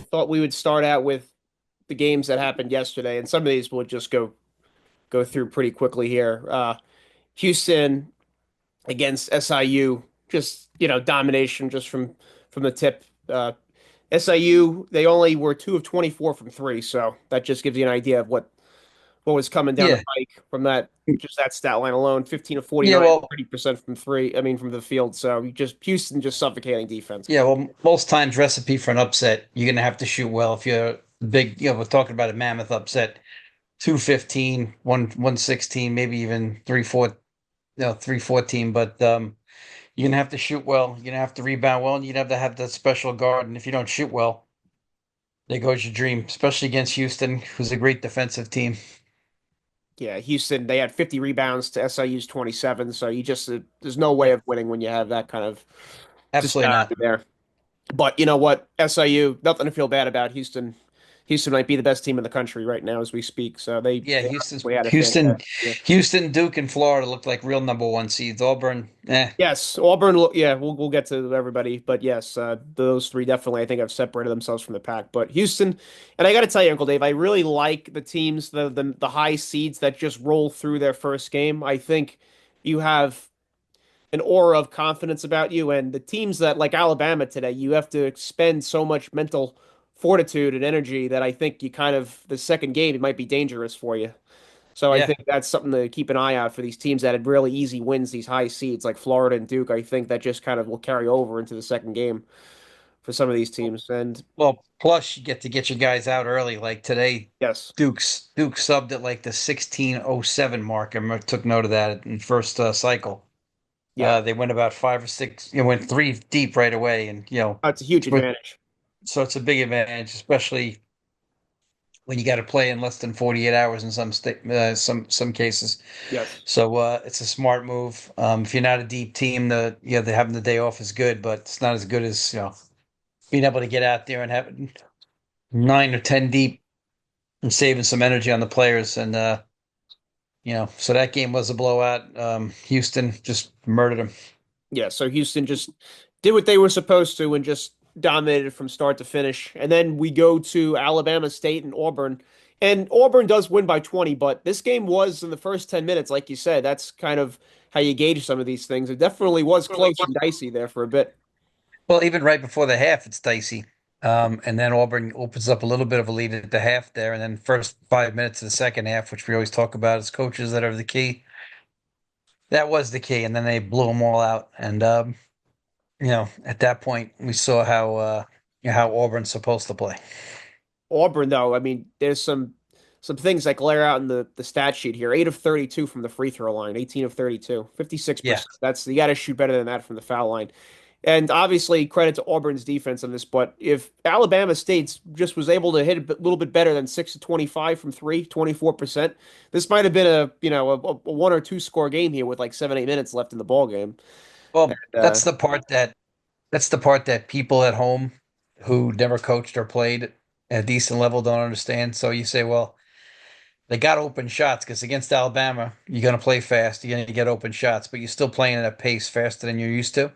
thought we would start out with the games that happened yesterday, and some of these we'll just go through pretty quickly here. Houston against SIU, just domination just from the tip. SIU, they only were 2 of 24 from three, so that just gives you an idea of what was coming down the Yeah. pike from just that stat line alone. 15 of Yeah, 49, well, 30% from three. I mean, from the field. So you just Houston just suffocating defense. most times recipe for an upset, you're gonna have to shoot well. If you're big, we're talking about a mammoth upset, 215, 116, maybe even 314, but you're gonna have to shoot well, you're gonna have to rebound well, and you're gonna have to have that special guard. And if you don't shoot well, there goes your dream, especially against Houston, who's a great defensive team. Yeah, Houston, they had 50 rebounds to SIU's 27. So you just there's no way Yeah, of winning when you have that kind of absolutely disparity not. there. But you know what? SIU, nothing to feel bad about. Houston might be the best team in the country right now as we speak. So Yeah, they Houston's obviously had a Houston, fantastic year. Houston, Duke, and Florida look like real number one seeds. Auburn, Yes, Auburn. Yeah, we'll get to everybody, but yes, those three definitely I think have separated themselves from the pack. But Houston, and I got to tell you, Uncle Dave, I really like the teams, the high seeds that just roll through their first game. I think you have an aura of confidence about you, and the teams that like Alabama today, you have to expend so much mental fortitude and energy that I think you kind of the second game it might be dangerous for you. So I yeah. think that's something to keep an eye out for these teams that had really easy wins, these high seeds like Florida and Duke. I think that just kind of will carry over into the second game for some of these teams. And Well, plus you get your guys out early. Like today, yes, Duke subbed at like the 16:07 mark. Took note of that in first cycle. yeah, They went about five or six, went three deep right away, and that's a huge advantage. so it's a big advantage, especially when you got to play in less than 48 hours in some cases. Yes, So it's a smart move. If you're not a deep team, the having the day off is good, but it's not as good as being able to get out there and have 9 or 10 deep and saving some energy on the players. And so that game was a blowout. Houston just murdered them. yeah. So Houston just did what they were supposed to and just dominated from start to finish. And then we go to Alabama State and Auburn. And Auburn does win by 20, but this game was in the first 10 minutes, like you said. That's kind of how you gauge some of these things. It definitely was close and dicey there for a bit. Well, even right before the half, it's dicey. And then Auburn opens up a little bit of a lead at the half there, and then first 5 minutes of the second half, which we always talk about as coaches that are the key. That was the key, and then they blew them all out. And at that point, we saw how Auburn's supposed to play. Auburn, though, I mean, there's some things that glare out in the stat sheet here. 8 of 32 from the free throw line, 18 of 32, Yeah. 56%. That's you got to shoot better than that from the foul line. And obviously, credit to Auburn's defense on this. But if Alabama State just was able to hit a little bit better than 6 of 25 from three, 24%, this might have been a one or two score game here with like 7, 8 minutes left in the ball game. And, Well, that's the part that people at home who never coached or played at a decent level don't understand. So you say, well, they got open shots because against Alabama, you're going to play fast. You're going to get open shots, but you're still playing at a pace faster than you're used to.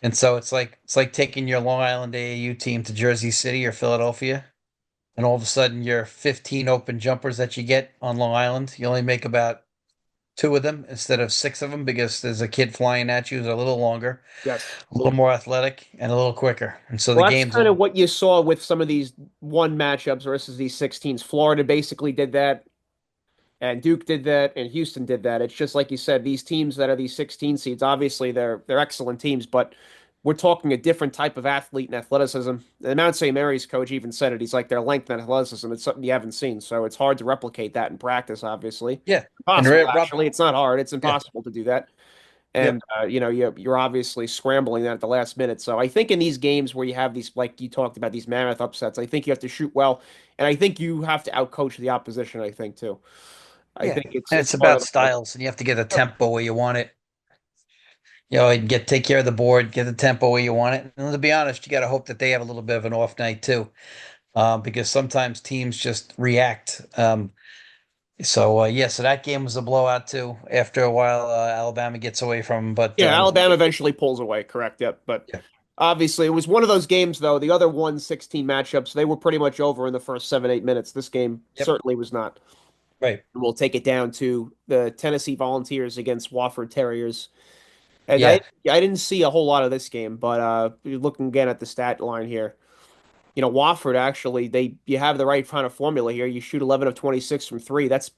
And so it's like taking your Long Island AAU team to Jersey City or Philadelphia, and all of a sudden your 15 open jumpers that you get on Long Island, you only make about two of them instead of six of them because there's a kid flying at you who's a little longer, yes. a little more athletic, and a little quicker. And so the Well, that's game's kind of over. what you saw with some of these one matchups versus these 16s. Florida basically did that. And Duke did that, and Houston did that. It's just like you said, these teams that are these 16 seeds, obviously they're excellent teams, but we're talking a different type of athlete and athleticism. And Mount St. Mary's coach even said it. He's like their length and athleticism. It's something you haven't seen, so it's hard to replicate that in practice. Obviously, Yeah. And impossible. Rob, Actually, it's not hard. It's yeah, impossible to do that. And yep. you're obviously scrambling that at the last minute. So I think in these games where you have these, like you talked about, these mammoth upsets, I think you have to shoot well, and I think you have to outcoach the opposition. I think too. I Yeah. think it's And it's it's part of about the whole. styles, and you have to get the tempo where you want it. And take care of the board, get the tempo where you want it. And to be honest, you got to hope that they have a little bit of an off night too, because sometimes teams just react. So that game was a blowout too. After a while, Alabama gets away from 'em, but Yeah, Alabama eventually pulls away, correct? Yep. But yeah. Obviously, it was one of those games, though. The other 116 matchups, they were pretty much over in the first 7, 8 minutes. This game Yep. certainly was not. Right. And we'll take it down to the Tennessee Volunteers against Wofford Terriers. And Yeah. I didn't see a whole lot of this game, but looking again at the stat line here, Wofford actually they you have the right kind of formula here. You shoot 11 of 26 from three. That's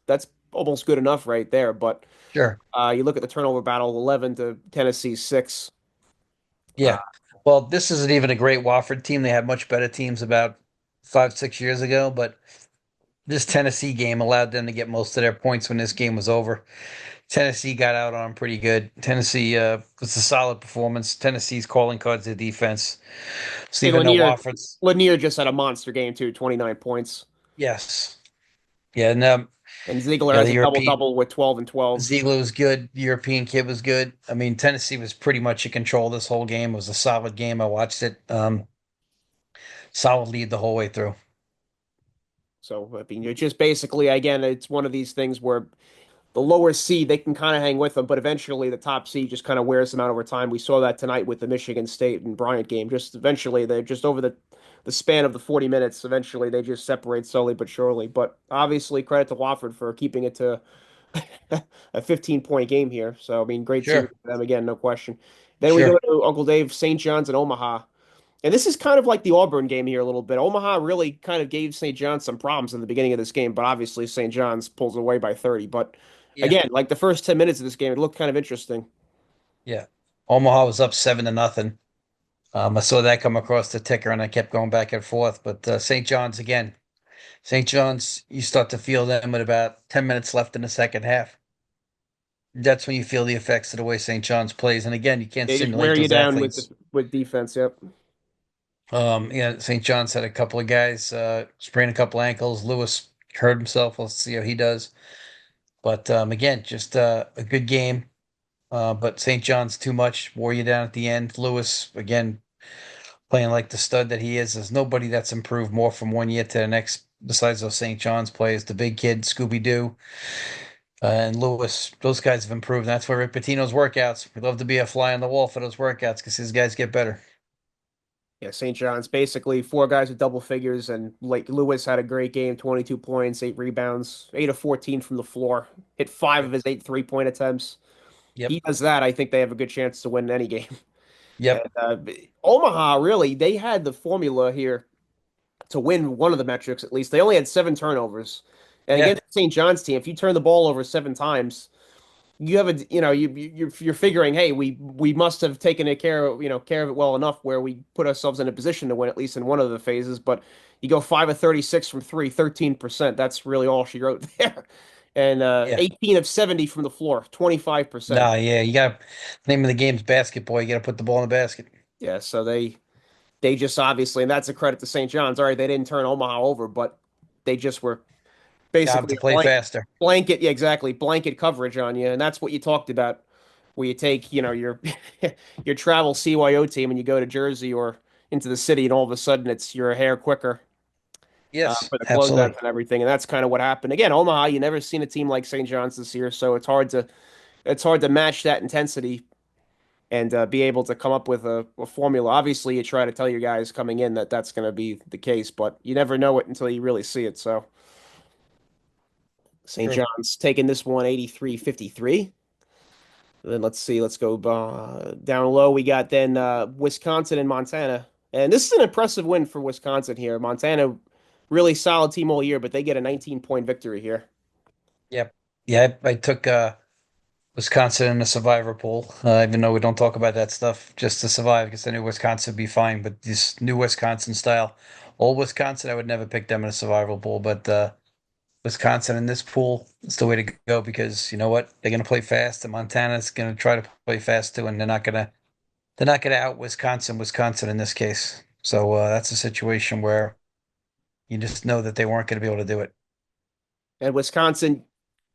almost good enough right there. But Sure. you look at the turnover battle, 11 to Tennessee's 6. Uh, Yeah. Well, this isn't even a great Wofford team. They had much better teams about 5, 6 years ago, but this Tennessee game allowed them to get most of their points when this game was over. Tennessee got out on 'em pretty good. Tennessee was a solid performance. Tennessee's calling cards, the defense. So hey, even though Wofford's, Lanier just had a monster game too, 29 points. yes, yeah, and And Ziegler yeah, has the a double European double with 12 and 12. Ziegler was good. The European kid was good. I mean, Tennessee was pretty much in control this whole game. It was a solid game. I watched it. Solid lead the whole way through. So I mean, it's just basically again, it's one of these things where the lower seed they can kind of hang with them, but eventually the top seed just kind of wears them out over time. We saw that tonight with the Michigan State and Bryant game. Just eventually they're just over the span of the 40 minutes. Eventually they just separate slowly but surely. But obviously credit to Wofford for keeping it to a 15-point game here. So I mean, great season Sure, for them again, no question. Then we go sure. to Uncle Dave, St. John's and Omaha. And this is kind of like the Auburn game here a little bit. Omaha really kind of gave St. John's some problems in the beginning of this game, but obviously St. John's pulls away by 30. But Yeah, again, like the first 10 minutes of this game, it looked kind of interesting. yeah. Omaha was up 7-0. I saw that come across the ticker, and I kept going back and forth. But St. John's again. St. John's, you start to feel them with about 10 minutes left in the second half. That's when you feel the effects of the way St. John's plays. And again, you can't They just wear simulate you those down athletes. with defense. Yep. Yeah, St. John's had a couple of guys sprain a couple ankles. Lewis hurt himself. We'll see how he does. But again, just a good game. But St. John's too much, wore you down at the end. Lewis, again, playing like the stud that he is. There's nobody that's improved more from one year to the next besides those St. John's players. The big kid, Scooby Doo, and Lewis, those guys have improved. That's why Rick Pitino's workouts. We'd love to be a fly on the wall for those workouts because his guys get better. Yeah, St. John's basically four guys with double figures, and like Lewis had a great game, 22 points, 8 rebounds, 8 of 14 from the floor, hit five of Yep. his 8 3-point attempts. Yep. He does that, I think they have a good chance to win any game. And Yep. Omaha, really, they had the formula here to win one of the metrics at least. They only had 7 turnovers. And Yeah. against St. John's team, if you turn the ball over 7 times, you have a you're figuring, hey, we must have taken care of it well enough where we put ourselves in a position to win at least in one of the phases. But you go 5 of 36 from three, 13%. That's really all she wrote there. And Yeah. 18 of 70 from the floor, 25%. Nah, yeah. You got name of the game's basketball. You got to put the ball in the basket. Yeah, so they just obviously, and that's a credit to St. John's. All right, they didn't turn Omaha over, but they just were Got him basically to a play faster. blanket, yeah, exactly, blanket coverage on you, and that's what you talked about, where you take, your your travel CYO team and you go to Jersey or into the city, and all of a sudden it's you're a hair quicker Yes, for the closeouts absolutely. and everything, and that's kind of what happened. Again, Omaha, you never seen a team like St. John's this year, so it's hard to match that intensity and be able to come up with a formula. Obviously, you try to tell your guys coming in that that's going to be the case, but you never know it until you really see it. So St. True. John's taking this one 83-53. Then let's see, let's go down low. We got then Wisconsin and Montana. And this is an impressive win for Wisconsin here. Montana, really solid team all year, but they get a 19-point victory here. Yep. Yeah, I took Wisconsin in the survivor pool, even though we don't talk about that stuff, just to survive because I knew Wisconsin would be fine. But this new Wisconsin style, old Wisconsin, I would never pick them in a survival pool. But Wisconsin in this pool is the way to go because you know what? They're going to play fast, and Montana's going to try to play fast too, and they're not going to out Wisconsin in this case. So that's a situation where you just know that they weren't going to be able to do it. And Wisconsin,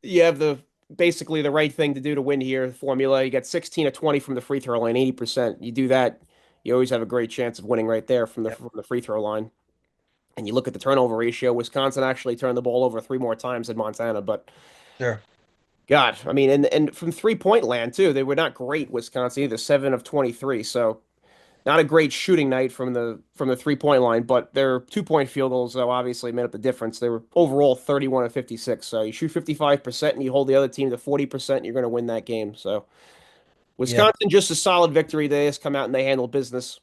you have the basically the right thing to do to win here. Formula, you got 16 of 20 from the free throw line, 80%. You do that, you always have a great chance of winning right there from the Yep. from the free throw line. And you look at the turnover ratio, Wisconsin actually turned the ball over 3 more times than Montana, but Sure. God, I mean, and from 3-point land too, they were not great, Wisconsin either, 7 of 23. So Not a great shooting night from the 3-point line, but their 2-point field goals though obviously made up the difference. They were overall 31 of 56. So you shoot 55% and you hold the other team to 40%, you're going to win that game. So Yeah. Wisconsin just a solid victory. They just come out and they handle business.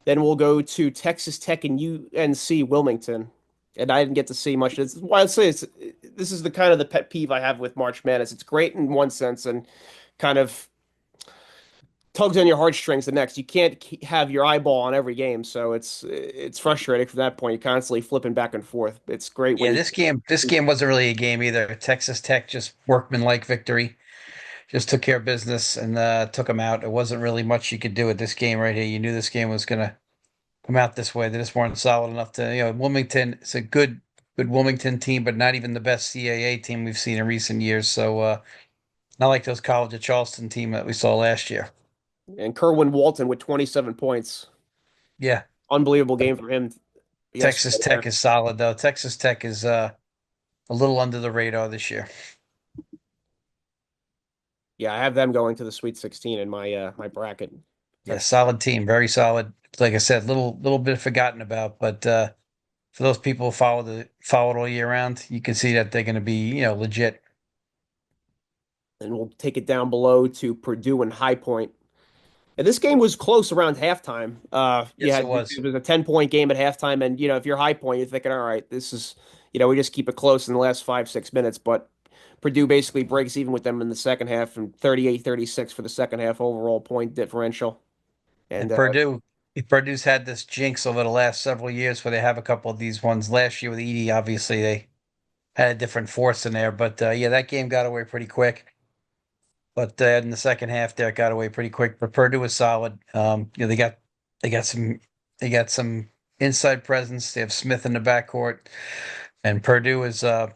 Then we'll go to Texas Tech and UNC Wilmington. And I didn't get to see much. It's why I'd say this is the kind of the pet peeve I have with March Madness. It's great in one sense and kind of tugs on your heartstrings the next. You can't have your eyeball on every game, so it's frustrating from that point. You're constantly flipping back and forth. It's great when Yeah, you this game wasn't really a game either. Texas Tech just workmanlike victory, just took care of business and took them out. It wasn't really much you could do at this game right here. You knew this game was gonna come out this way. They just weren't solid enough to, Wilmington. It's a good Wilmington team, but not even the best CAA team we've seen in recent years. So not like those College of Charleston team that we saw last year. and Kerwin Walton with 27 points. Yeah, Unbelievable game for him Texas yesterday Tech there. is solid though. Texas Tech is a little under the radar this year. Yeah, I have them going to the Sweet 16 in my bracket. Yeah, Texas solid team, very solid. Like I said, little bit forgotten about, but for those people who followed all year round, you can see that they're going to be, legit. and we'll take it down below to Purdue and High Point. And this game was close around halftime. You Yes, it had was. it was a 10-point game at halftime, and if you're High Point, you're thinking, all right, this is we just keep it close in the last 5, 6 minutes. But Purdue basically breaks even with them in the second half, and 38-36 for the second half overall point differential. And And Purdue's had this jinx over the last several years where they have a couple of these ones. Last year with Edie, obviously they had a different force in there, but yeah, that game got away pretty quick. But in the second half, there it got away pretty quick. But Purdue was solid. They got some they got some inside presence. They have Smith in the backcourt, and Purdue is it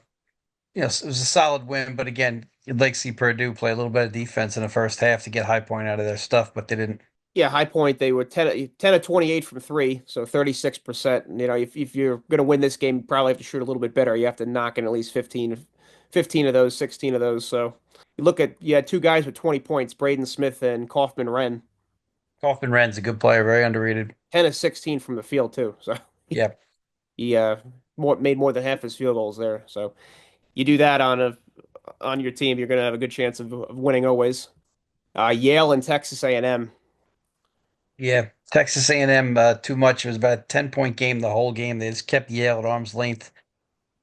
was a solid win. But again, you'd like to see Purdue play a little bit of defense in the first half to get high point out of their stuff, but they didn't. yeah, High Point they were 10 of 28 from three, so 36%. And, if you're going to win this game, you probably have to shoot a little bit better. You have to knock in at least 15 of those, 16 of those. So you had two guys with 20 points, Braden Smith and Kaufman Wren, Kaufman Ren's a good player, very underrated. 10 of 16 from the field too. So Yeah, he made more than half his field goals there. So you do that on your team, you're going to have a good chance of winning always. Yale and Texas A&M. yeah. Texas A&M too much. It was about a 10-point game the whole game. They just kept Yale at arm's length.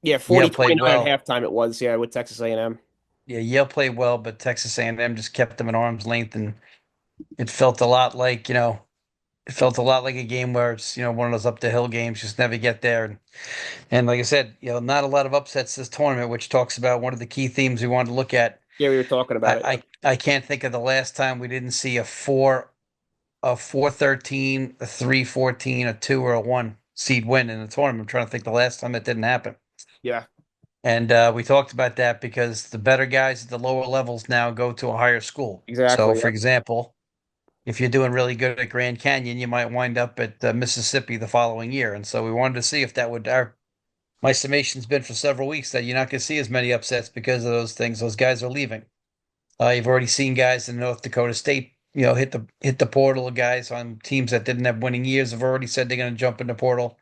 Yeah, Yale 40-29 played at well. halftime it was, yeah, with Texas A&M. Yeah, Yale played well, but Texas A&M just kept them at arm's length, and it felt a lot like, it felt a lot like a game where it's, one of those up the hill games, just never get there. And like I said, not a lot of upsets this tournament, which talks about one of the key themes we wanted to look at. Yeah, we were talking about it. I can't think of the last time we didn't see a 4-13, a 3-14, a 2 or a 1 seed win in the tournament. I'm trying to think the last time that didn't happen. Yeah, And we talked about that because the better guys at the lower levels now go to a higher school. So, exactly. for Yeah. example, if you're doing really good at Grand Canyon, you might wind up at Mississippi the following year. And so we wanted to see if that would. My summation's been for several weeks that you're not going to see as many upsets because of those things. Those guys are leaving. You've already seen guys in North Dakota State, hit the portal. Guys on teams that didn't have winning years have already said they're going to jump in the portal.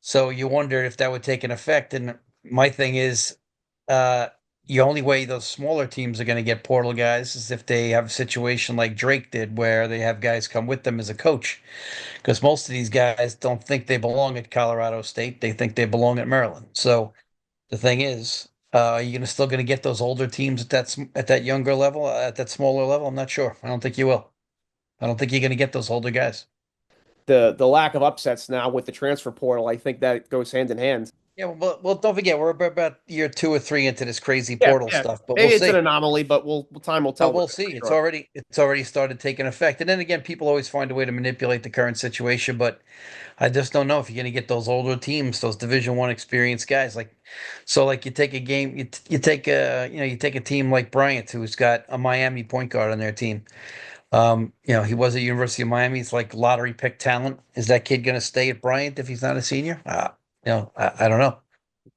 So you wonder if that would take an effect. And my thing is, uh, the only way those smaller teams are going to get portal guys is if they have a situation like Drake did, where they have guys come with them as a coach. Because most of these guys don't think they belong at Colorado State; they think they belong at Maryland. So the thing is, are you still going to get those older teams at that younger level, at that smaller level? I'm not sure. I don't think you will. I don't think you're going to get those older guys. The lack of upsets now with the transfer portal, I think that goes hand in hand. Yeah, well, don't forget we're about year 2 or 3 into this crazy Yeah, portal yeah. stuff, but we'll Maybe it's an see. anomaly, but time will But tell with we'll it for see. It's sure. already it's already started taking effect. And then again, people always find a way to manipulate the current situation, but I just don't know if you're going to get those older teams, those Division One experienced guys. Like you take a game, you take a team like Bryant, who's got a Miami point guard on their team. He was at University of Miami. He's like lottery pick talent. Is that kid going to stay at Bryant if he's not a senior? I don't know.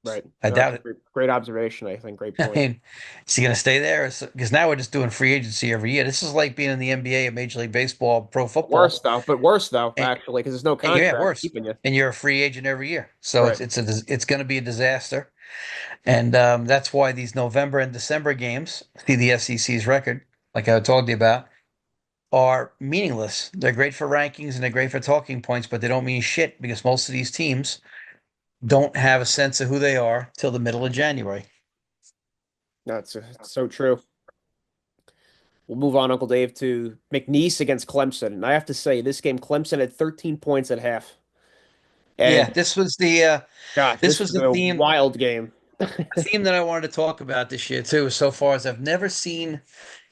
Right. I No, that's doubt a it. great observation, I think. Great I point. mean, is he going to stay there? Because now we're just doing free agency every year. This is like being in the NBA, Major League Baseball, pro football, Worse though, and, actually, because there's no and yeah, contract worse. keeping you. And you're a free agent every year, so Right. it's going to be a disaster. And that's why these November and December games, see the SEC's record, like I told you about, are meaningless. They're great for rankings and they're great for talking points, but they don't mean shit because most of these teams don't have a sense of who they are till the middle of January. That's so true. We'll move on, Uncle Dave, to McNeese against Clemson. And I have to say, this game, Clemson had 13 points at half. Yeah, And gosh, this this was was a wild game. a theme that I wanted to talk about this year too. So far as I've never seen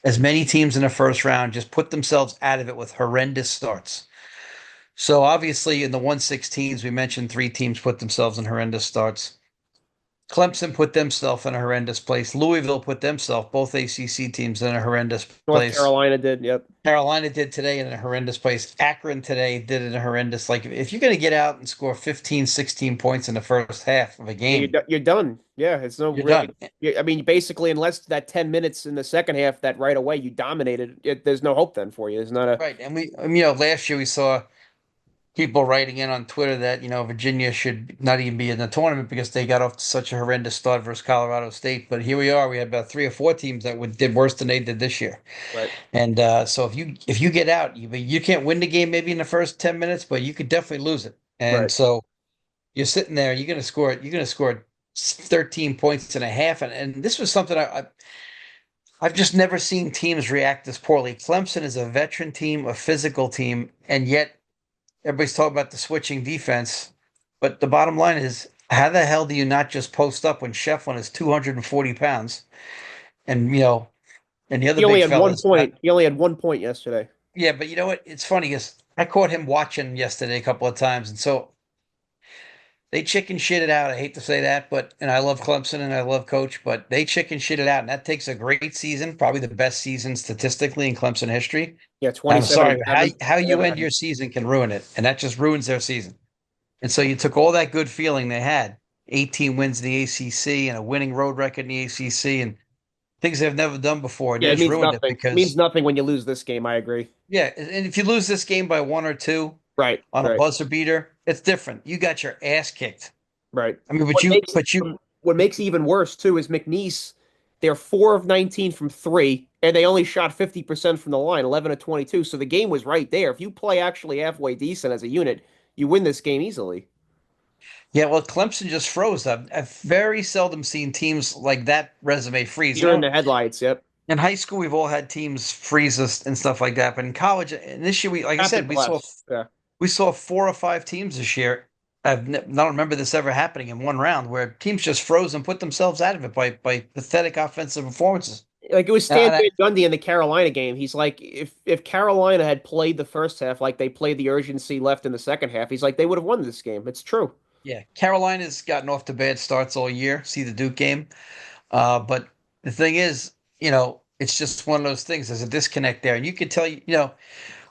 as many teams in the first round just put themselves out of it with horrendous starts. So obviously in the 116s, we mentioned three teams put themselves in horrendous starts. Clemson put themselves in a horrendous place. Louisville put themselves, both ACC teams, in a horrendous North place. Carolina did, yep. Carolina did today in a horrendous place. Akron today did in a horrendous. Like if you're going to get out and score 15, 16 points in the first half of a Yeah, game, you're done. Yeah, it's no you're really. done. I mean, basically, unless that 10 minutes in the second half, that right away you dominated, there's no hope then for you. There's not a. Right. And last year we saw people writing in on Twitter that, Virginia should not even be in the tournament because they got off to such a horrendous start versus Colorado State. But here we are. We had about three or four teams that did worse than they did this year. Right, And so if you get out, you can't win the game maybe in the first 10 minutes, but you could definitely lose it. And right. so you're sitting there, you're gonna score 13 points and a half. And this was something I've just never seen teams react this poorly. Clemson is a veteran team, a physical team, and yet everybody's talking about the switching defense. But the bottom line is, how the hell do you not just post up when Shefflin is 240 pounds? And and the other He only big had one fellas. point. He only had 1 point yesterday. Yeah, but you know what? It's funny because I caught him watching yesterday a couple of times, and so they chicken shit it out. I hate to say that, but and I love Clemson and I love Coach, but they chicken shit it out, and that takes a great season, probably the best season statistically in Clemson history. Yeah, I'm 27 sorry, and but 7. how They you never end had. your season can ruin it, and that just ruins their season. And so you took all that good feeling they had, 18 wins in the ACC and a winning road record in the ACC, and things they've never done before, and Yeah, you it just means ruined it nothing. It means because nothing when you lose this game. I agree. yeah, and if you lose this game by one or two Right, on a right, buzzer beater, it's different. You got your ass kicked. right. I mean, but What you, makes but you, what makes it even worse too is McNeese. They're 4 of 19 from three, and they only shot 50% from the line, 11 of 22. So the game was right there. If you play actually halfway decent as a unit, you win this game easily. yeah. Well, Clemson just froze. I've very seldom seen teams like that resume freeze. You're in the headlights. Yep, In high school, we've all had teams freeze us and stuff like that. But in college, and this year, like I said, happens less. Yeah, we saw four or five teams this year. I don't remember this ever happening in one round where teams just froze and put themselves out of it by pathetic offensive performances. like it was And Stan I, Van Gundy in the Carolina game. He's like, if Carolina had played the first half like they played the urgency left in the second half, he's like they would have won this game. It's true. yeah, Carolina's gotten off to bad starts all year. See the Duke game. But the thing is, it's just one of those things. There's a disconnect there, and you can tell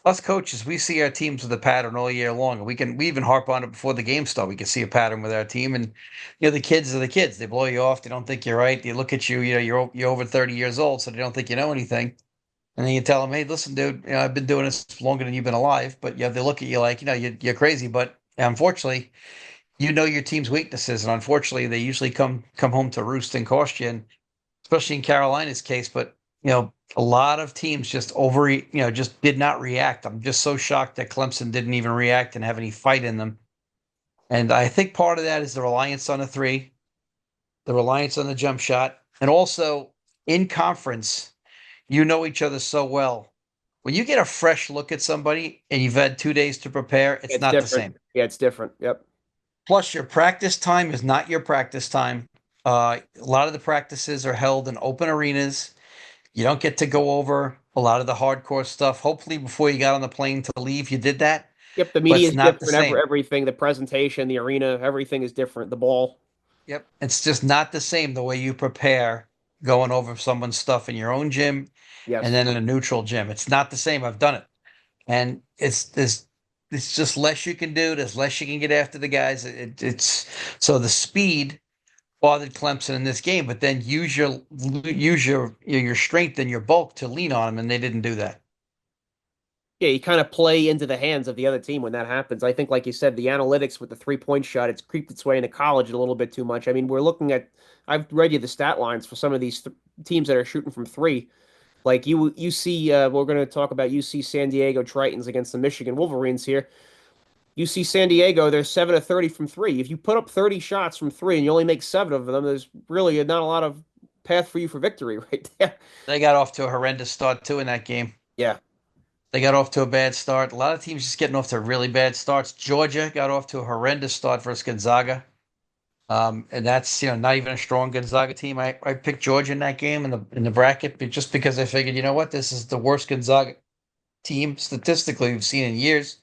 us coaches, we see our teams with a pattern all year long, and we even harp on it before the game start. We can see a pattern with our team, and the kids are the kids. They blow you off. They don't think you're right. They look at you. You're over 30 years old, so they don't think you know anything. And then you tell them, hey, listen, dude, I've been doing this longer than you've been alive. But they look at you like you're crazy. But unfortunately, you know your team's weaknesses, and unfortunately, they usually come home to roost and cost you. And especially in Carolina's case. But a lot of teams just did not react. I'm just so shocked that Clemson didn't even react and have any fight in them. And I think part of that is the reliance on the three, the reliance on the jump shot, and also in conference, you know each other so well. When you get a fresh look at somebody and you've had 2 days to prepare, it's It's not the different. same. Yeah, it's different. Yep. Plus, your practice time is not your practice time. A lot of the practices are held in open arenas. You don't get to go over a lot of the hardcore stuff. Hopefully, before you got on the plane to leave, you did that, Yep. The but media it's is not the different. same. Everything, the presentation, the arena, everything is different. The ball. Yep. It's just not the same the way you prepare going over someone's stuff in your own gym and Yes. then in a neutral gym. It's not the same. I've done it. And it's just less you can do. There's less you can get after the guys. It's so the speed bothered Clemson in this game, but then use your strength and your bulk to lean on them, and they didn't do that. Yeah, you kind of play into the hands of the other team when that happens. I think, like you said, the analytics with the 3-point shot, it's creeped its way into college a little bit too much. I mean, we're looking at, I've read you the stat lines for some of these th teams that are shooting from three. Like you see, we're going to talk about UC San Diego Tritons against the Michigan Wolverines here. UC San Diego, they're 7 of 30 from three. If you put up 30 shots from three and you only make seven of them, there's really not a lot of path for you for victory right there. They got off to a horrendous start too in that game. Yeah, They got off to a bad start. A lot of teams just getting off to really bad starts. Georgia got off to a horrendous start versus Gonzaga. And that's not even a strong Gonzaga team. I picked Georgia in that game in the bracket, but just because I figured, you know what, this is the worst Gonzaga team statistically we've seen in years.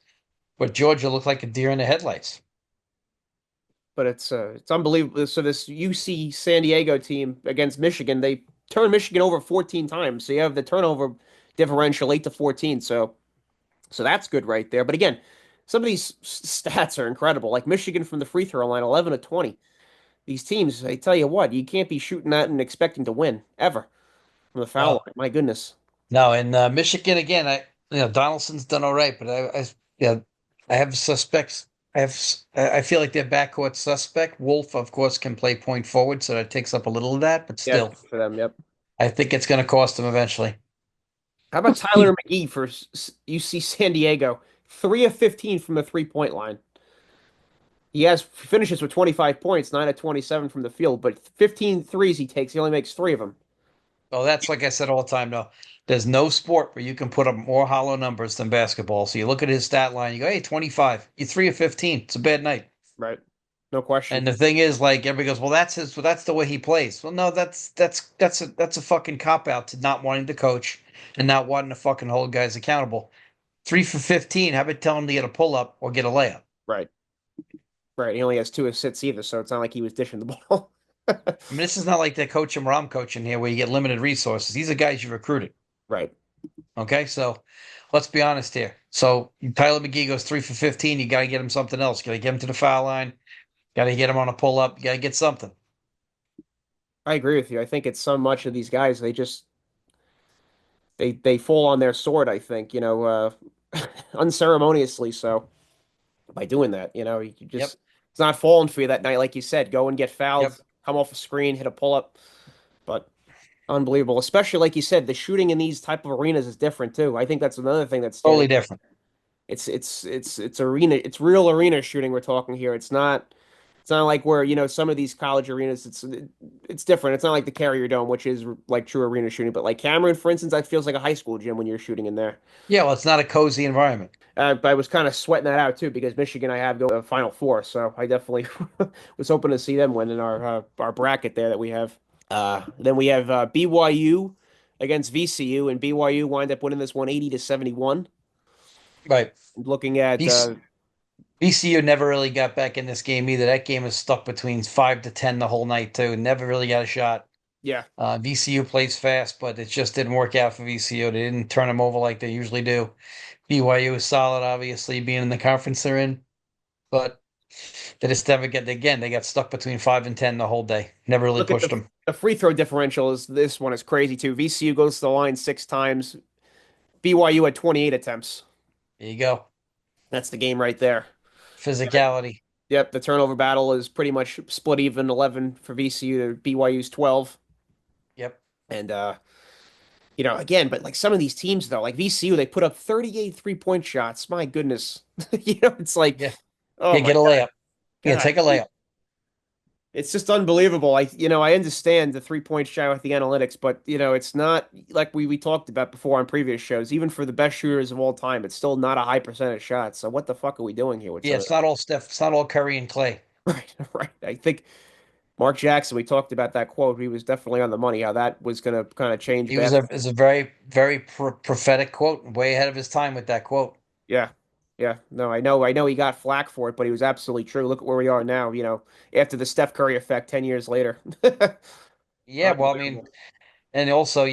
But Georgia looked like a deer in the headlights. but it's unbelievable. So this UC San Diego team against Michigan, they turned Michigan over 14 times. So you have the turnover differential 8 to 14. So that's good right there. But again, some of these stats are incredible. Like Michigan from the free throw line, 11 to 20. These teams, I tell you what, you can't be shooting that and expecting to win ever from the foul No, line. My goodness. no, and Michigan again. Donaldson's done all right, but yeah, I have suspects. I feel like their backcourt suspect. Wolf, of course, can play point forward, so that takes up a little of that. But Yeah, still, for them. Yep. I think it's going to cost them eventually. How about Tyler McGee for UC San Diego? 3 of 15 from the 3-point line. He has finishes with 25 points, 9 of 27 from the field, but 15 threes he takes. He only makes three of them. Well, that's like I said all the time. No, there's no sport where you can put up more hollow numbers than basketball. So you look at his stat line, you go, "Hey, 25. You 3 of 15. It's a bad night." Right. No question. And the thing is, like everybody goes, "Well, that's the way he plays." Well, no, that's a fucking cop out to not wanting to coach and not wanting to fucking hold guys accountable. 3 for 15. How about telling him to get a pull up or get a layup? Right. Right. He only has two assists either, so it's not like he was dishing the ball. I mean, this is not like the coach him where I'm coaching here, where you get limited resources. These are guys you recruited. Right. Okay, so let's be honest here. So Tyler McGee goes 3 for 15. You got to get him something else. Got to get him to the foul line. Got to get him on a pull up. You got to get something. I agree with you. I think it's so much of these guys, they just they fall on their sword, I think, unceremoniously so by doing that, you Yep, just it's not falling for you that night, like you said, go and get fouled, yep, come off a screen, hit a pull up. But unbelievable, especially like you said, the shooting in these type of arenas is different too. I think that's another thing that's standing. totally different. It's arena, it's real arena shooting we're talking here. It's not like where, some of these college arenas, it's different. It's not like the Carrier Dome, which is like true arena shooting. But like Cameron, for instance, that feels like a high school gym when you're shooting in there. Yeah, well, it's not a cozy environment. But I was kind of sweating that out too because Michigan, I have go to Final Four, so I definitely was hoping to see them win in our bracket there that we have. Then we have BYU against VCU, and BYU wind up winning this one 80 to 71. Right. Looking at BC, VCU never really got back in this game either. That game was stuck between 5 to 10 the whole night too. Never really got a shot. yeah, VCU plays fast, but it just didn't work out for VCU. They didn't turn them over like they usually do. BYU is solid, obviously, being in the conference they're in, but they just never get again. They got stuck between 5 and 10 the whole day. Never really look at pushed the them. the free throw differential is this one is crazy too. VCU goes to the line six times. BYU had 28 attempts. There you go. That's the game right there. Physicality. Yep, the turnover battle is pretty much split even 11 for VCU to BYU's 12. Yep. And again, but like some of these teams though, like VCU, they put up 38 3-point shots. My goodness. It's like, Yeah. oh Yeah. my Get a layup. Yeah. God. Take a layup. It's just unbelievable. I understand the 3-point shot with the analytics, but it's not like we talked about before on previous shows. Even for the best shooters of all time, it's still not a high percentage shot. So what the fuck are we doing here with Yeah. some of It's not all Steph. It's not all Curry and Clay. Right, right. I think Mark Jackson, we talked about that quote. He was definitely on the money, how that was going to kind of change He was a basketball. is a very very prophetic quote, way ahead of his time with that quote. Yeah. Yeah. No, I know he got flack for it, but he was absolutely true. Look at where we are now, after the Steph Curry effect 10 years later. Yeah. Well, I mean, Unbelievable. and also,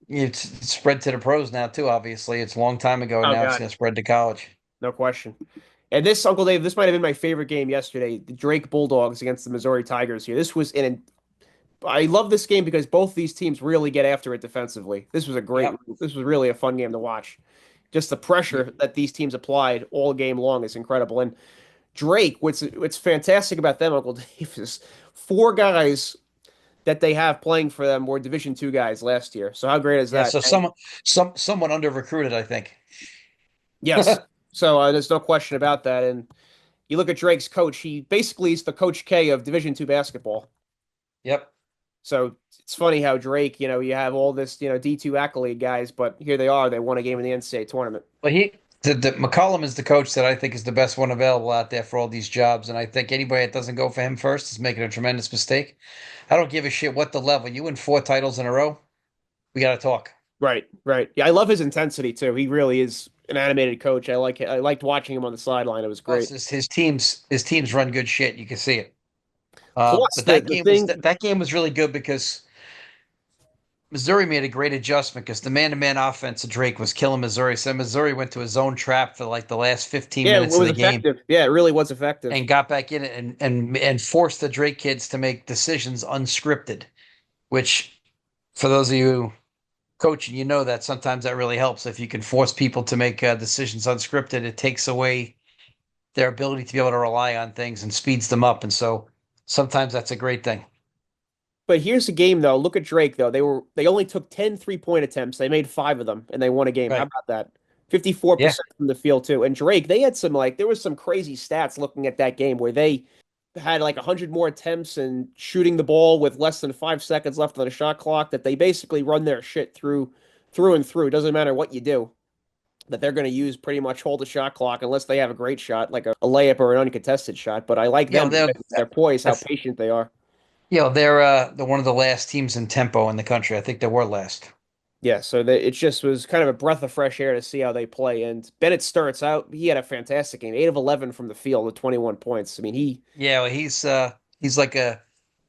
it's spread to the pros now too. Obviously, it's a long time ago. Oh Now it's God, going to spread to college. no question. And this, Uncle Dave, this might have been my favorite game yesterday. The Drake Bulldogs against the Missouri Tigers here. This was in I love this game because both these teams really get after it defensively. Yep. This was really a fun game to watch. Just the Y- pressure that these teams applied all game long is incredible. And Drake, what's fantastic about them, Uncle Dave, is four guys that they have playing for them were Division two guys last year. So how great is Yeah. that? So And someone under recruited, I think. yes, so there's no question about that. And you look at Drake's coach; he basically is the Coach K of Division two basketball. Yep. So it's funny how Drake, you have all this, D2 accolade guys, but here they are. They won a game in the NCAA tournament. Well, the McCollum is the coach that I think is the best one available out there for all these jobs, and I think anybody that doesn't go for him first is making a tremendous mistake. I don't give a shit what the level. You win 4 titles in a row, we got to talk. Right, right. Yeah, I love his intensity too. He really is an animated coach. I like it. I liked watching him on the sideline. It was Plus, great. his teams run good shit. You can see it. Plus But the that the game was thing, that game was really good because Missouri made a great adjustment because the man-to-man offense of Drake was killing Missouri. So Missouri went to a zone trap for like the last 15 yeah, it minutes of was the game effective. Yeah, it really was effective. and got back in it and forced the Drake kids to make decisions unscripted, which for those of you coaching, you know that sometimes that really helps. If you can force people to make decisions unscripted, it takes away their ability to be able to rely on things and speeds them up. And so sometimes that's a great thing. But here's the game though. Look at Drake though. They only took 10 3-point attempts. They made five of them and they won a game. How Right. about that? Yeah. 54% from the field too. And Drake, they had some like there was some crazy stats looking at that game where they had like 100 more attempts and shooting the ball with less than 5 seconds left on the shot clock that they basically run their shit through and through. Doesn't matter what you do. That they're going to use pretty much hold the shot clock unless they have a great shot like a layup or an uncontested shot. But I like You know, them they're, because their poise, I how patient they are. they're one of the last teams in tempo in the country. I think they were last. Yeah, so it just was kind of a breath of fresh air to see how they play. And Bennett starts out, he had a fantastic game, 8 of 11 from the field with 21 points. I mean, Yeah, well, he's like a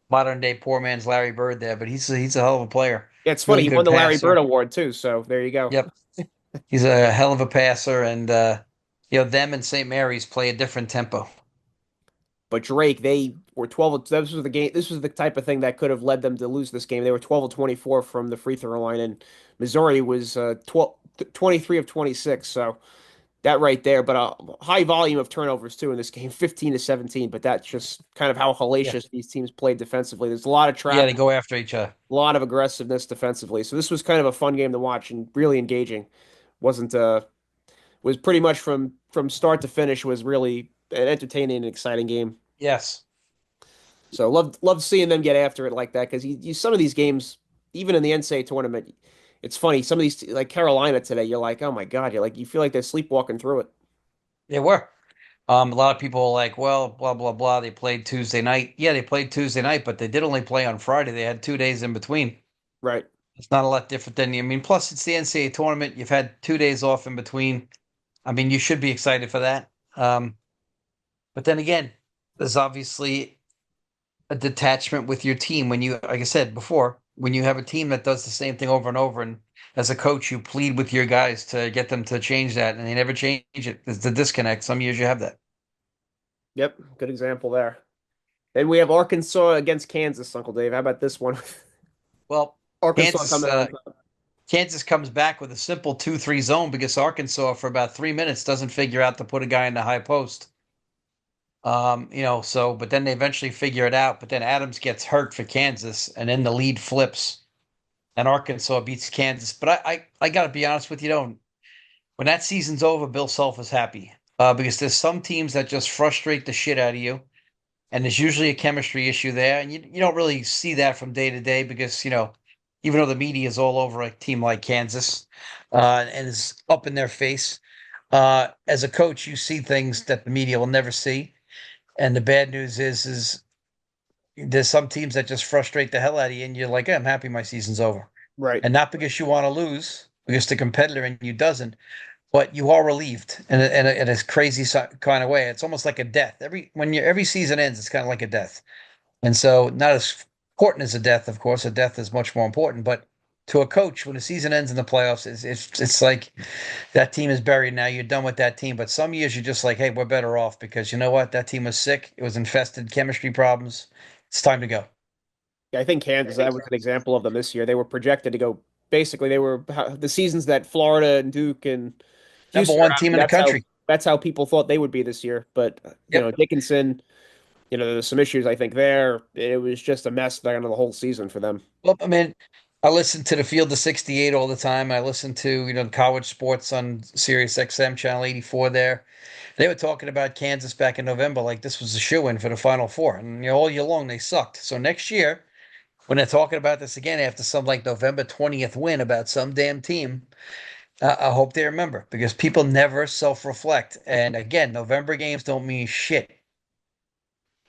modern day poor man's Larry Bird there, but he's a hell of a player. yeah, it's funny, Really he won good the Larry Bird passer. Award too. So there you go. Yep. He's a hell of a passer, and them and St. Mary's play a different tempo. But Drake, they were 12. This was the game. This was the type of thing that could have led them to lose this game. They were 12 of 24 from the free throw line, and Missouri was 23 of 26. So that right there, but a high volume of turnovers too in this game, 15 to 17. But that's just kind of how Yeah. hellacious these teams played defensively. There's a lot of Yeah, they trapping, go after each other. a lot of aggressiveness defensively. So this was kind of a fun game to watch and really engaging. Wasn't Was pretty much from start to finish was really an entertaining and exciting game. Yes. So loved seeing them get after it like that because some of these games, even in the NCAA tournament, it's funny. Some of these like Carolina today, you're like, oh my God, you feel like they're sleepwalking through it. They were. A lot of people are like, well, blah, blah, blah. They played Tuesday night. Yeah, they played Tuesday night, but they did only play on Friday. They had 2 days in between. Right. It's not a lot different than, I mean, plus it's the NCAA tournament. You've had 2 days off in between. I mean, you should be excited for that. But then again, there's obviously a detachment with your team when you, like I said before, when you have a team that does the same thing over and over. And as a coach, you plead with your guys to get them to change that, and they never change it. There's the disconnect. Some years you have that. Yep. Good example there. Then we have Arkansas against Kansas, Uncle Dave. How about this one? Well, Arkansas Kansas coming out on top. Kansas comes back with a simple 2-3 zone because Arkansas for about 3 minutes doesn't figure out to put a guy in the high post. But then they eventually figure it out. But then Adams gets hurt for Kansas, and then the lead flips, and Arkansas beats Kansas. But I got to be honest with you, though, when that season's over, Bill Self is happy because there's some teams that just frustrate the shit out of you, and there's usually a chemistry issue there, and you don't really see that from day to day because even though the media is all over a team like Kansas and is up in their face, as a coach, you see things that the media will never see. And the bad news is there's some teams that just frustrate the hell out of you, and you're like, I'm happy my season's over. Right. And not because you want to lose, because the competitor in you doesn't, but you are relieved in a crazy kind of way. It's almost like a death. Every season ends, it's kind of like a death. And so, not as important as a death, of course. A death is much more important, but to a coach when the season ends in the playoffs, it's like that team is buried now. You're done with that team. But some years you're just like, hey, we're better off because you know what? That team was sick. It was infested, chemistry problems. It's time to go. Yeah, I think Kansas, that was an example of them this year. They were projected to go, basically, they were the seasons that Florida and Duke and Number Houston are one having, team in the country. that's how people thought they would be this year. But, Yep. Dickinson, there's some issues, I think, there. It was just a mess there the whole season for them. Well, I mean, I listen to the Field of 68 all the time. I listen to, college sports on Sirius XM channel 84 there. They were talking about Kansas back in November like this was a shoe-in for the Final Four. And all year long they sucked. So next year, when they're talking about this again after some like November 20th win about some damn team, I hope they remember because people never self-reflect. And again, November games don't mean shit.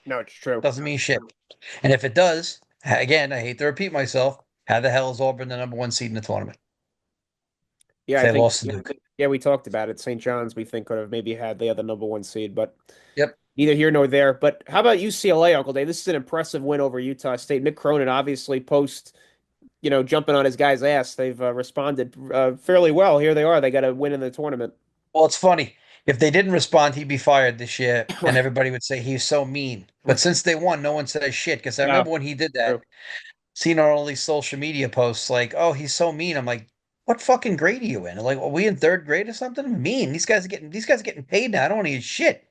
No, it's true. Doesn't mean shit. And if it does, again, I hate to repeat myself, how the hell is Auburn the number one seed in the tournament Yeah, if I they think, lost to Duke? yeah, we talked about it. St. John's, we think, could have maybe had the other number one seed, but Yep. neither here nor there. But how about UCLA, Uncle Dave? This is an impressive win over Utah State. Mick Cronin, obviously, jumping on his guy's ass. They've responded fairly well. Here they are. They got a win in the tournament. Well, it's funny. If they didn't respond, he'd be fired this year, and Right. everybody would say he's so mean. But since they won, no one says shit. Because I No, remember when he did that, true. seeing on all these social media posts like, "Oh, he's so mean." I'm like, "What fucking grade are you in?" Like, are we in third grade or something? Mean. These guys are getting paid now. I don't want to hear shit.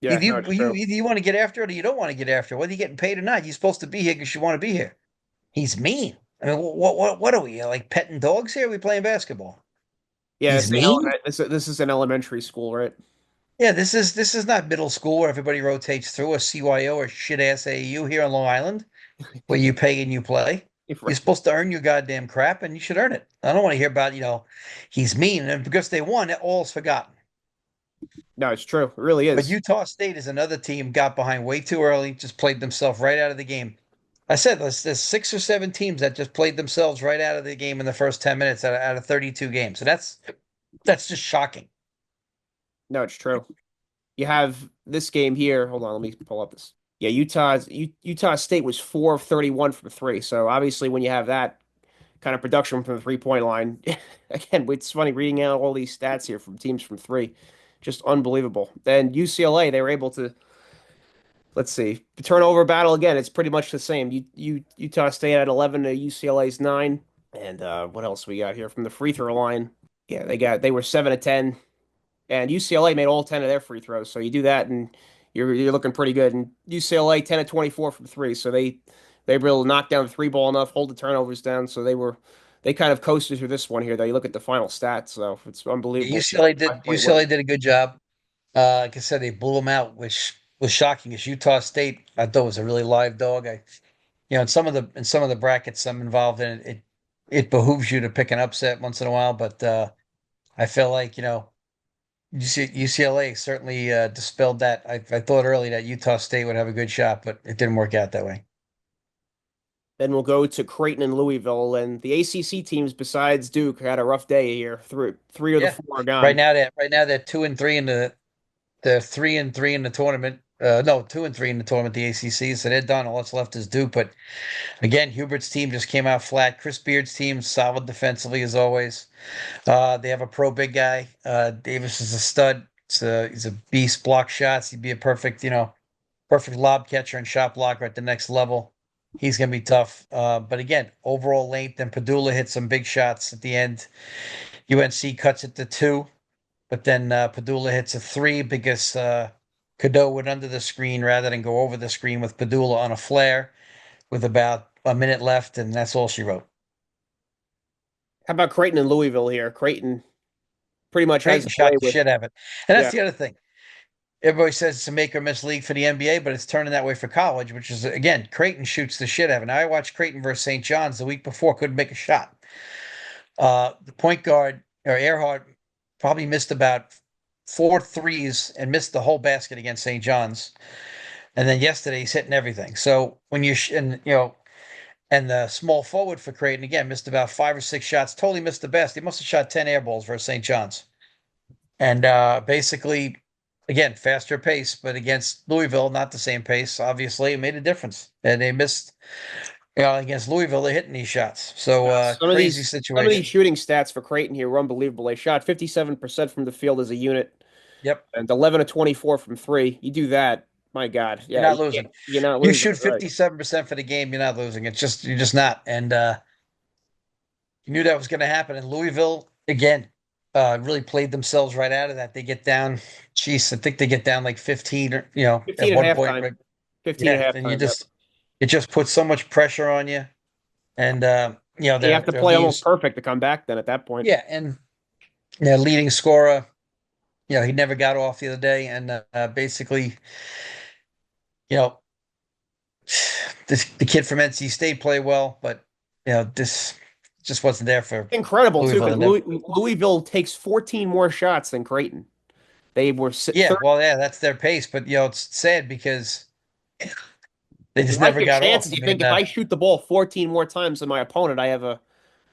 Yeah, no, it's true. Either you want to get after it or you don't want to get after it. Whether you're getting paid or not, you're supposed to be here because you want to be here. He's mean. I mean, what are we like petting dogs here? Are we playing basketball? Yeah, He's mean. this is an elementary school, right? Yeah, this is not middle school where everybody rotates through a CYO or shit ass AU here on Long Island where you pay and you play. You're Right. supposed to earn your goddamn crap and you should earn it. I don't want to hear about, he's mean and because they won, all's forgotten. No, it's true. It really But is. Utah State is another team got behind way too early, just played themselves right out of the game. I said there's 6 or 7 teams that just played themselves right out of the game in the first 10 minutes out of 32 games. So that's just shocking. No, it's true. You have this game here. Hold on, let me pull up this. Yeah, Utah State was 4 of 31 from three. So obviously, when you have that kind of production from the 3-point line, again, it's funny reading out all these stats here from teams from three, just unbelievable. Then UCLA, they were able to, let's see, the turnover battle again. It's pretty much the same. Utah State had 11 to UCLA's 9, and what else we got here from the free throw line? Yeah, they were 7 to 10. And UCLA made all 10 of their free throws. So you do that and you're looking pretty good. And UCLA 10 of 24 from three. So they were able to knock down the three ball enough, hold the turnovers down. So they kind of coasted through this one here, though. You look at the final stats, so it's Yeah, unbelievable. UCLA 5-point win. did a good job. Like I said, they blew them out, which was shocking. As Utah State, I thought was a really live dog. In some of the brackets I'm involved in, it behooves you to pick an upset once in a while. But I feel like UCLA certainly dispelled that. I thought early that Utah State would have a good shot, but it didn't work out that way. Then we'll go to Creighton and Louisville. And the ACC teams, besides Duke, had a rough day here. Three of the Yeah, four are gone. right now they're 2-3 in the 3-3 in the tournament. No, 2-3 in the tournament, the ACC. So they're done. All that's left is Duke. But again, Hubert's team just came out flat. Chris Beard's team solid defensively as always. They have a pro big guy. Davis is a stud. He's a beast. Block shots. He'd be a perfect lob catcher and shot blocker at the next level. He's gonna be tough. But again, overall length and Padula hit some big shots at the end. UNC cuts it to 2, but then Padula hits a 3 because Cadeau went under the screen rather than go over the screen with Padula on a flare with about a minute left, and that's all she wrote. How about Creighton and Louisville here? Creighton pretty much has Creighton it away shot the with. shit out of it. And Yeah. that's the other thing. Everybody says it's a make or miss league for the NBA, but it's turning that way for college, which is again, Creighton shoots the shit out of it. Now I watched Creighton versus St. John's the week before, couldn't make a shot. The point guard or Earhart probably missed about 4 threes and missed the whole basket against St. John's. And then yesterday he's hitting everything. So when you and the small forward for Creighton again missed about 5 or 6 shots, totally missed the best. He must have shot 10 air balls versus St. John's. And basically, again, faster pace, but against Louisville, not the same pace. Obviously, it made a difference. And they missed Against Louisville, they're hitting these shots. So Some of crazy these situation. shooting stats for Creighton here were unbelievable. They shot 57% from the field as a unit Yep, and 11 of 24 from three. You do that, my God. you're Yeah, not losing. you're not You losing, shoot right? 57% for the game, you're not losing. It's just you're just not. And you knew that was going to happen. And Louisville again really played themselves right out of that. They get down. Jeez, I think they get down like 15 or 15 at at one point. halftime. Right? 15 Yeah, at and you halftime, yep. just it just puts so much pressure on you. And You have to their play leading almost perfect to come back then at that point. yeah, and their leading scorer. He never got off the other day, and basically, you know, the kid from NC State played well, but this just wasn't there for Incredible too, Louisville. because And then, Louisville takes 14 more shots than Creighton. They were yeah, 30. well, yeah, that's their pace, but it's sad because they You just like never your got off. chances. I You mean, think if I shoot the ball 14 more times than my opponent, I have a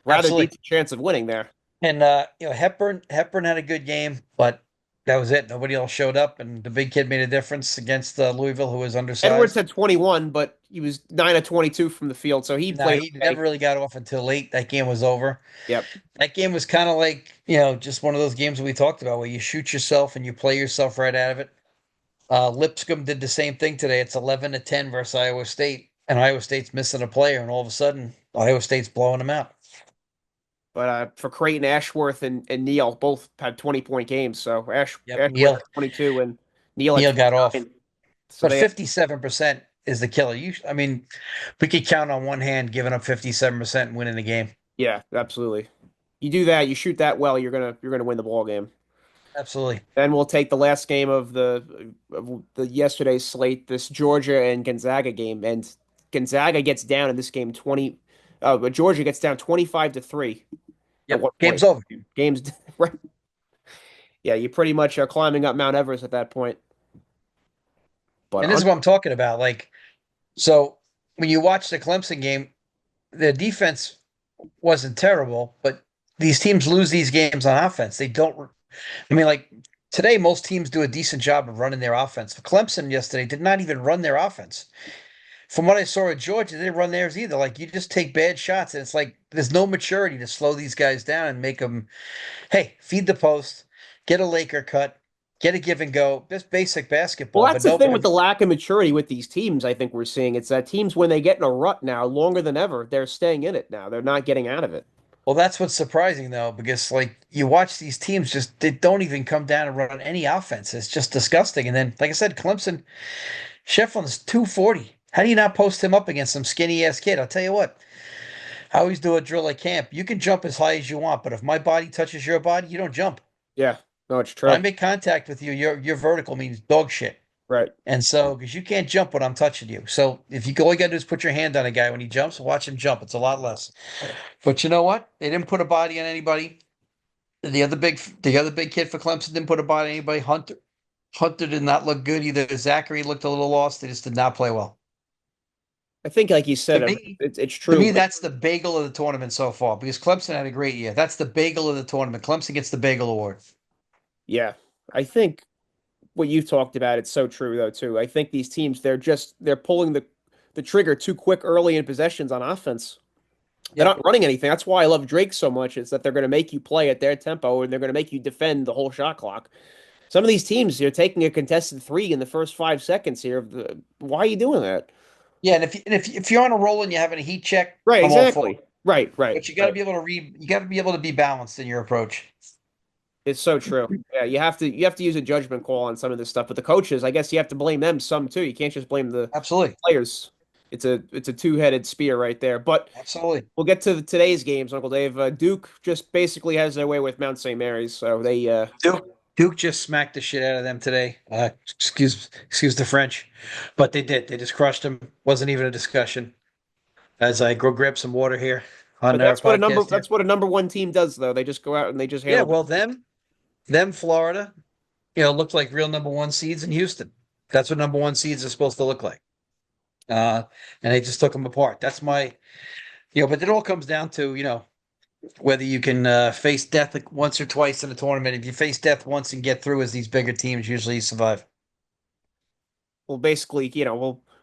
rather absolutely. decent chance of winning there. And Hepburn had a good game, but that was it. Nobody else showed up, and the big kid made a difference against Louisville, who was Edwards undersized. had 21, but he was 9 of 22 from the field, so he Nah, played he okay. never really got off until late. That game was over. Yep. That game was kind of like, just one of those games that we talked about where you shoot yourself and you play yourself right out of it. Lipscomb did the same thing today. It's 11-10 versus Iowa State, and Iowa State's missing a player, and all of a sudden, Iowa State's blowing them out. But for Creighton, Ashworth and Neal both had 20-point games. So Yep, Ashworth had 22 and Neal had Neal got off, 29. So but they, 57% is the killer. I mean, we could count on one hand giving up 57% and winning the game. yeah, absolutely. You do that, you shoot that well, you're gonna win the ball game. Absolutely. Then we'll take the last game of the yesterday's slate, this Georgia and Gonzaga game, and Gonzaga gets down in this game 20. But Georgia gets down 25-3 at Yep, one game's point. over. Games, right? Yeah, you pretty much are climbing up Mount Everest at that point. But And this is what I'm talking about. Like, so when you watch the Clemson game, the defense wasn't terrible, but these teams lose these games on offense. They don't. I mean, like today, most teams do a decent job of running their offense. Clemson yesterday did not even run their offense. From what I saw at Georgia, they didn't run theirs either. Like you just take bad shots, and it's like there's no maturity to slow these guys down and make them, hey, feed the post, get a Laker cut, get a give and go, just basic Well, basketball. that's But the no, thing but with the lack of maturity with these teams, I think we're seeing. It's that teams, when they get in a rut now, longer than ever, they're staying in it now. They're not getting out of it. well, that's what's surprising though, because like you watch these teams just they don't even come down and run any offense. It's just disgusting. And then, like I said, Clemson, Shefflin's 240. How do you not post him up against some skinny ass kid? I'll tell you what. I always do a drill at camp. You can jump as high as you want, but if my body touches your body, you don't jump. Yeah, no, it's When I true. make contact with you, your vertical means dog shit. Right. And so, because you can't jump when I'm touching you. So if you all you gotta do is put your hand on a guy when he jumps, watch him jump. It's a lot less. But you know what? They didn't put a body on anybody. The other big kid for Clemson didn't put a body on anybody. Hunter did not look good either. Zachary looked a little lost. They just did not play well. I think, like you To said, me, it's to true. me, that's the bagel of the tournament so far because Clemson had a great year. That's the bagel of the tournament. Clemson gets the bagel award. Yeah, I think what you've talked about, it's so true though too. I think these teams, they're pulling the trigger too quick early in possessions on offense. They're Yep. not running anything. That's why I love Drake so much. Is that they're going to make you play at their tempo and they're going to make you defend the whole shot clock. Some of these teams, you're taking a contested three in the first 5 seconds here. Why are you doing that? Yeah, and if you're on a roll and you're having a heat check, Right, I'm all for it. exactly. Right, right, But you got to right. be able to read. You got to be able to be balanced in your approach. It's so true. Yeah, you have to use a judgment call on some of this stuff. But the coaches, I guess you have to blame them some too. You can't just blame the Absolutely, players. It's a two-headed spear right there. But absolutely. we'll get to today's games, Uncle Dave. Duke just basically has their way with Mount St. Mary's, so they Duke just smacked the shit out of them today. Excuse the French, but they did. They just crushed them. Wasn't even a discussion. As I go grab some water here on but our podcast here. that's what a number one team does though. They just go out and they just Yeah, handle well, it. them Florida, looked like real number one seeds in Houston. That's what number one seeds are supposed to look like. Uh, and they just took them apart. That's my, but it all comes down to, whether you can face death like once or twice in a tournament. If you face death once and get through as these bigger teams, usually you survive. Well, basically,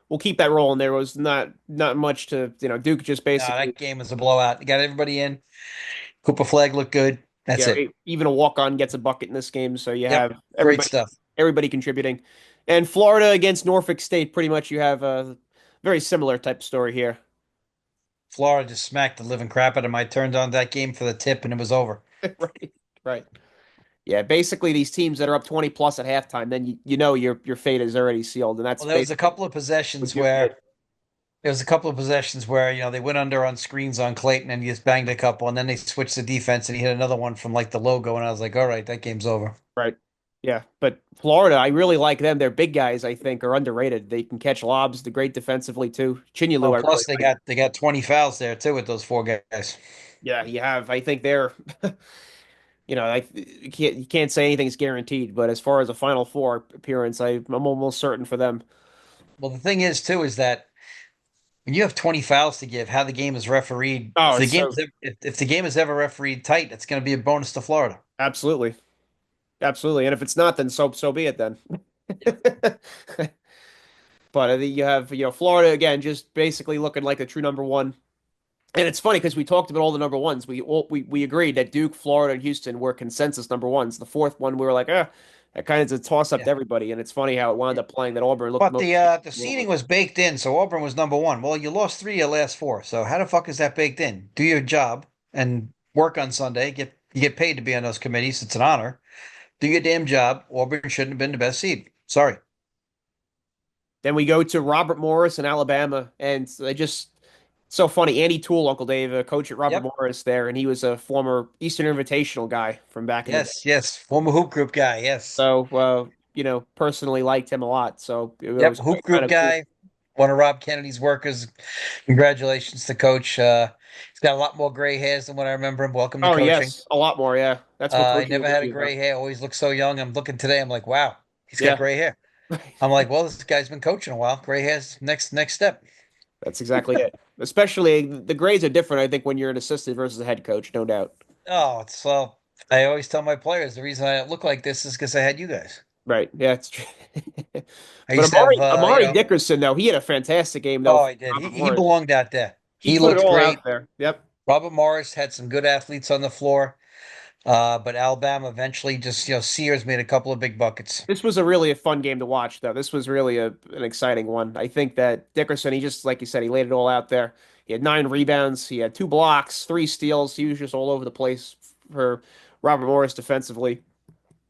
we'll keep that rolling. There was not much to, Duke just No, basically, that game was a blowout. You got everybody in. Cooper Flag looked good. That's it. even a walk-on gets a bucket in this game, so you Yep. have Great everybody stuff. everybody contributing. And Florida against Norfolk State, pretty much you have a very similar type story here. Florida just smacked the living crap out of him. I turned on that game for the tip and it was over. Right. Right. Yeah, basically these teams that are up 20 plus at halftime, then you know your fate is already sealed, and that's Well, there was a basically couple of what possessions Duke did. where they went under on screens on Clayton and he just banged a couple, and then they switched the defense and he hit another one from like the logo, and I was like, all right, that game's over. Right. Yeah, but Florida, I really like them. Their big guys, I think, are underrated. They can catch lobs. They're great defensively too. Oh, Chinyelu, I really plus they like. got 20 fouls there too with those four guys. Yeah, you have. I think they're, you can't say anything's guaranteed, but as far as a Final Four appearance, I'm almost certain for them. Well, the thing is too is that when you have 20 fouls to give, how the game is refereed, Oh, it's so if the game is ever refereed tight, it's going to be a bonus to Florida. absolutely, absolutely. And if it's not, then so be it then. Yep. But I think you have, Florida again, just basically looking like a true number one. And it's funny because we talked about all the number ones. We agreed that Duke, Florida, and Houston were consensus number ones. The fourth one, we were like, that kind of is a toss up Yeah. to everybody. And it's funny how it wound up playing that Auburn looked But most. the seeding was baked in, so Auburn was number one. Well, you lost three of your last four, so how the fuck is that baked in? Do your job and work on Sunday. You get paid to be on those committees. It's an honor. Do your damn job. Auburn shouldn't have been the best seed. Sorry. Then we go to Robert Morris in Alabama, and they just so funny. Andy Toole, Uncle Dave, a coach at Robert Yep. Morris there, and he was a former Eastern Invitational guy from back in the day. Yes. Yes. Former hoop group guy. Yes. So, personally liked him a lot. So it Yep. was Hoop kind group of cool. guy. One of Rob Kennedy's workers. Congratulations to Coach. He's got a lot more gray hairs than what I remember him. Welcome to Oh coaching. yes, a lot more. Yeah, that's what He coaching will never give had a you, though. gray hair. Always looked so young. I'm looking today. I'm like, wow, he's got Yeah, gray hair. I'm like, well, this guy's been coaching a while. Gray hair's next step. that's exactly it. Especially the grades are different, I think, when you're an assistant versus a head coach, no doubt. Oh, it's well. I always tell my players the reason I look like this is because I had you guys. Right. Yeah, it's true. I But used to have, Amari Dickerson, though, he had a fantastic game though oh, for I did. Robert He Morris. belonged out there. He He put it looked all great. out there. Yep. Robert Morris had some good athletes on the floor, but Alabama eventually just, Sears made a couple of big buckets. This was a really a fun game to watch, though. This was really an exciting one. I think that Dickerson, he just, like you said, he laid it all out there. He had 9 rebounds, he had 2 blocks, 3 steals. He was just all over the place for Robert Morris defensively.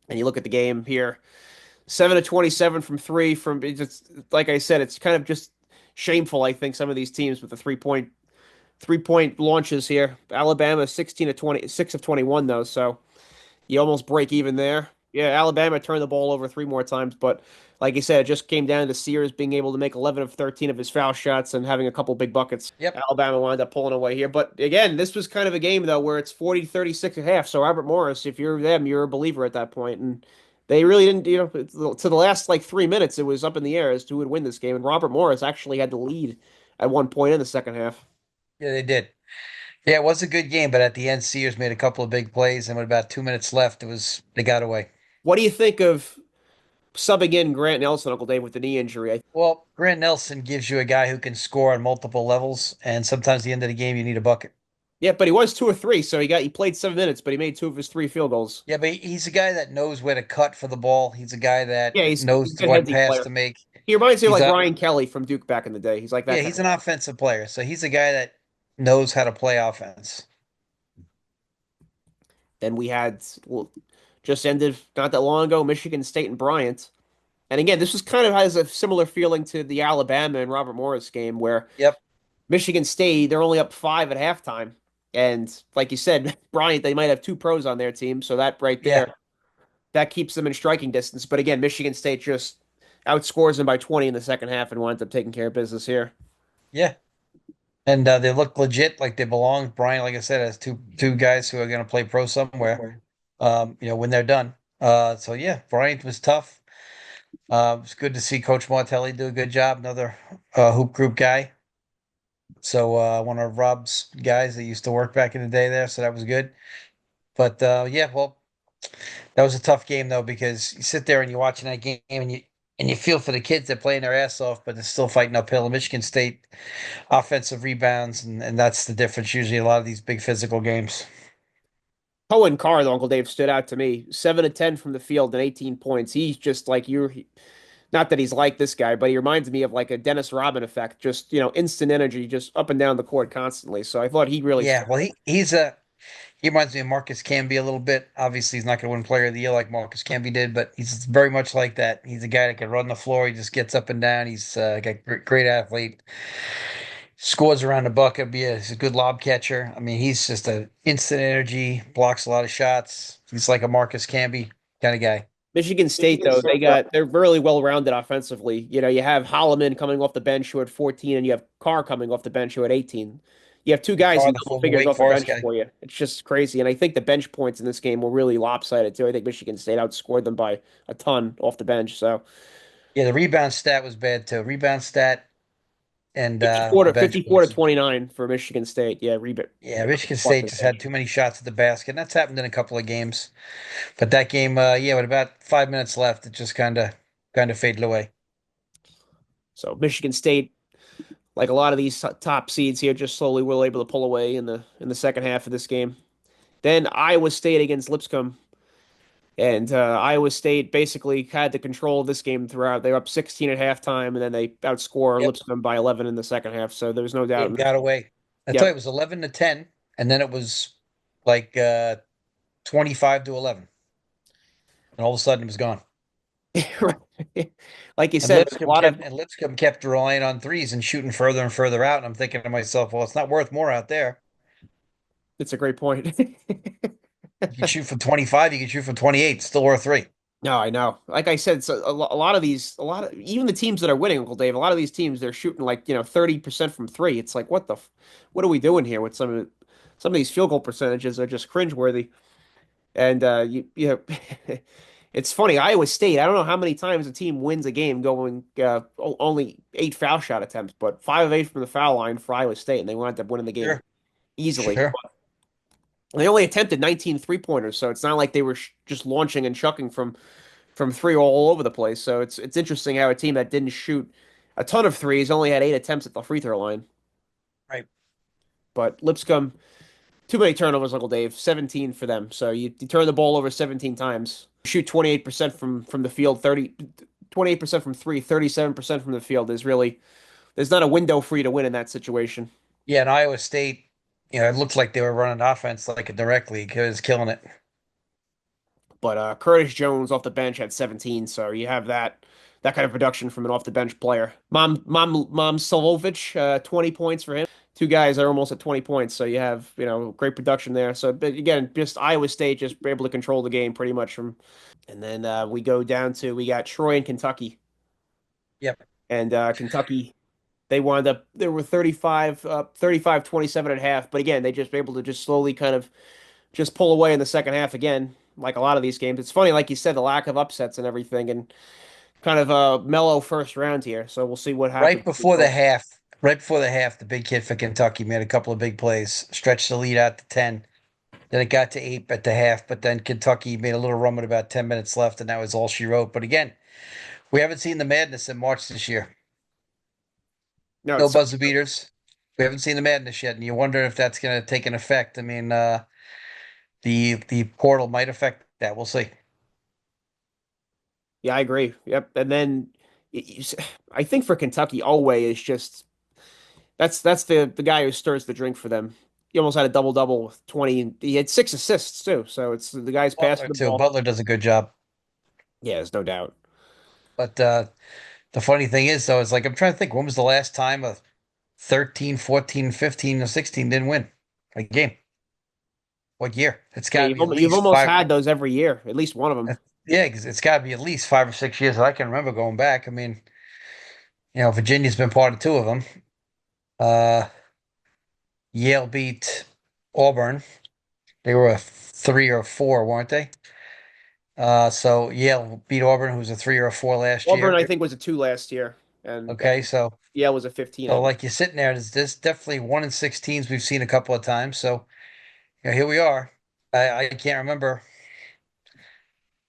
And you look at the game here, 7 of 27 from three. From it's just, like I said, it's kind of just shameful. I think some of these teams with the 3-point launches here. Alabama 16 of 20, 6 of 21 though, so you almost break even there. Yeah, Alabama turned the ball over 3 more times, but like you said, it just came down to Sears being able to make 11 of 13 of his foul shots and having a couple big buckets. Yep. Alabama wound up pulling away here. But again, this was kind of a game, though, where it's 40-36 and a half. So Robert Morris, if you're them, you're a believer at that point. And they really didn't, to the last like 3 minutes, it was up in the air as to who would win this game. And Robert Morris actually had the lead at one point in the second half. Yeah, they did. Yeah, it was a good game, but at the end, Sears made a couple of big plays, and with about 2 minutes left, they got away. What do you think of subbing in Grant Nelson, Uncle Dave, with the knee injury? Well, Grant Nelson gives you a guy who can score on multiple levels, and sometimes at the end of the game, you need a bucket. Yeah, but he was 2 of 3, so he played 7 minutes, but he made 2 of his 3 field goals. Yeah, but he's a guy that knows where to cut for the ball. He's a guy that Yeah, he's knows a good what handsy pass player. to make. He reminds me of He's like a Ryan Kelly from Duke back in the day. He's like that Yeah, kind he's of an guy. offensive player, so he's a guy that knows how to play offense. Then we had well, just ended not that long ago, Michigan State and Bryant. And again, this was kind of has a similar feeling to the Alabama and Robert Morris game where Yep. Michigan State, they're only up 5 at halftime. And like you said, Bryant, they might have 2 pros on their team, so that right Yeah. there, that keeps them in striking distance. But again, Michigan State just outscores them by 20 in the second half and winds up taking care of business here. Yeah. And they look legit, like they belong. Brian, like I said, has two guys who are going to play pro somewhere. When they're done. So yeah, Bryant was tough. It's good to see Coach Martelli do a good job. Another hoop group guy. So one of Rob's guys that used to work back in the day there. So that was good. But yeah, well, that was a tough game though because you sit there and you're watching that game and And you feel for the kids that playing their ass off, but they're still fighting uphill. And Michigan State offensive rebounds, and that's the difference usually in a lot of these big physical games. Cohen Carr, though, Uncle Dave, stood out to me. 7 of 10 from the field and 18 points. He's just like not that he's like this guy, but he reminds me of like a Dennis Rodman effect. Just, instant energy, just up and down the court constantly. So I thought he really Yeah, stood well, out. he reminds me of Marcus Camby a little bit. Obviously, he's not going to win Player of the Year like Marcus Camby did, but he's very much like that. He's a guy that can run the floor. He just gets up and down. He's got great athlete. Scores around the bucket. He's a good lob catcher. I mean, he's just an instant energy. Blocks a lot of shots. He's like a Marcus Camby kind of guy. Michigan State, though, they're really well rounded offensively. You have Holloman coming off the bench who had 14, and you have Carr coming off the bench who had 18. You have two guys Carr, in the double former figures Wake off the Forest bench guy. for you. It's just crazy. And I think the bench points in this game were really lopsided too. I think Michigan State outscored them by a ton off the bench. So Yeah, the rebound stat was bad too. Rebound stat and 54 to bench 54 to points. 29 for Michigan State. Yeah, Yeah, Michigan off State the just had bench. too many shots at the basket. And that's happened in a couple of games. But that game, yeah, with about 5 minutes left, it just kind of faded away. So Michigan State, like a lot of these top seeds here, just slowly were able to pull away in the second half of this game. Then Iowa State against Lipscomb. And Iowa State basically had the control of this game throughout. They were up 16 at halftime, and then they outscore Yep, Lipscomb by 11 in the second half. So there's no doubt game in that. got away. I tell you, Yep. it was 11-10, and then it was like 25-11, and all of a sudden it was gone. Like you And said, there's a lot of. Lipscomb kept relying on threes and shooting further and further out. And I'm thinking to myself, well, it's not worth more out there. It's a great point. You can shoot from 25, you can shoot from 28, it's still worth three. No, I know. Like I said, so a lot of these, even the teams that are winning, Uncle Dave, a lot of these teams, they're shooting like, 30% from three. It's like, what are we doing here with some of these field goal percentages are just cringeworthy. And it's funny. Iowa State. I don't know how many times a team wins a game going only 8 foul shot attempts, but 5 of 8 from the foul line for Iowa State, and they wound up winning the game Sure, easily. sure. They only attempted 19 3-pointers, so it's not like they were just launching and chucking from three all over the place. So it's interesting how a team that didn't shoot a ton of threes only had 8 attempts at the free throw line. Right. But Lipscomb, too many turnovers, Uncle Dave. 17 for them. So you turn the ball over 17 times. Shoot 28% from the field, 28% from three, 37% from the field is really there's not a window for you to win in that situation. Yeah, and Iowa State, it looked like they were running offense like a direct league. It was killing it. But Curtis Jones off the bench had 17, so you have that kind of production from an off the bench player. Mom Solovic, 20 points for him. Two guys are almost at 20 points, so you have great production there. So, but again, just Iowa State just able to control the game pretty much from. And then we go down to we got Troy and Kentucky, Yep. and Kentucky they wound up they were 35-27 at half, but again they just able to just slowly kind of just pull away in the second half again, like a lot of these games. It's funny, like you said, the lack of upsets and everything, and kind of a mellow first round here. So we'll see what happens. Right before the half, the big kid for Kentucky made a couple of big plays, stretched the lead out to 10. Then it got to 8 at the half, but then Kentucky made a little run with about 10 minutes left, and that was all she wrote. But again, we haven't seen the madness in March this year. No, No it's buzzer beaters. We haven't seen the madness yet, and you wonder if that's going to take an effect. I mean, the portal might affect that. We'll see. yeah, I agree. Yep. And then I think for Kentucky, Alway is just that's the guy who stirs the drink for them. He almost had a double double with 20. He had 6 assists too. So it's the guy's passing Butler the too. ball. Butler does a good job. Yeah, there's no doubt. But the funny thing is, though, is like I'm trying to think when was the last time a 13, 14, 15, or 16 didn't win a game? What year? It's Yeah, got to be at you've least almost five. had those every year, at least one of them. Yeah, 'cause it's got to be at least 5 or 6 years that I can remember going back. I mean, Virginia's been part of two of them. Uh, Yale beat Auburn. They were a 3 or 4, weren't they? So Yale beat Auburn, who was a 3 or 4 last Auburn, year. I think, was a 2 last year, and Okay, so Yale was a 15, I so believe. like you're sitting there, there's definitely 1 in 16s we've seen a couple of times. So here we are. I can't remember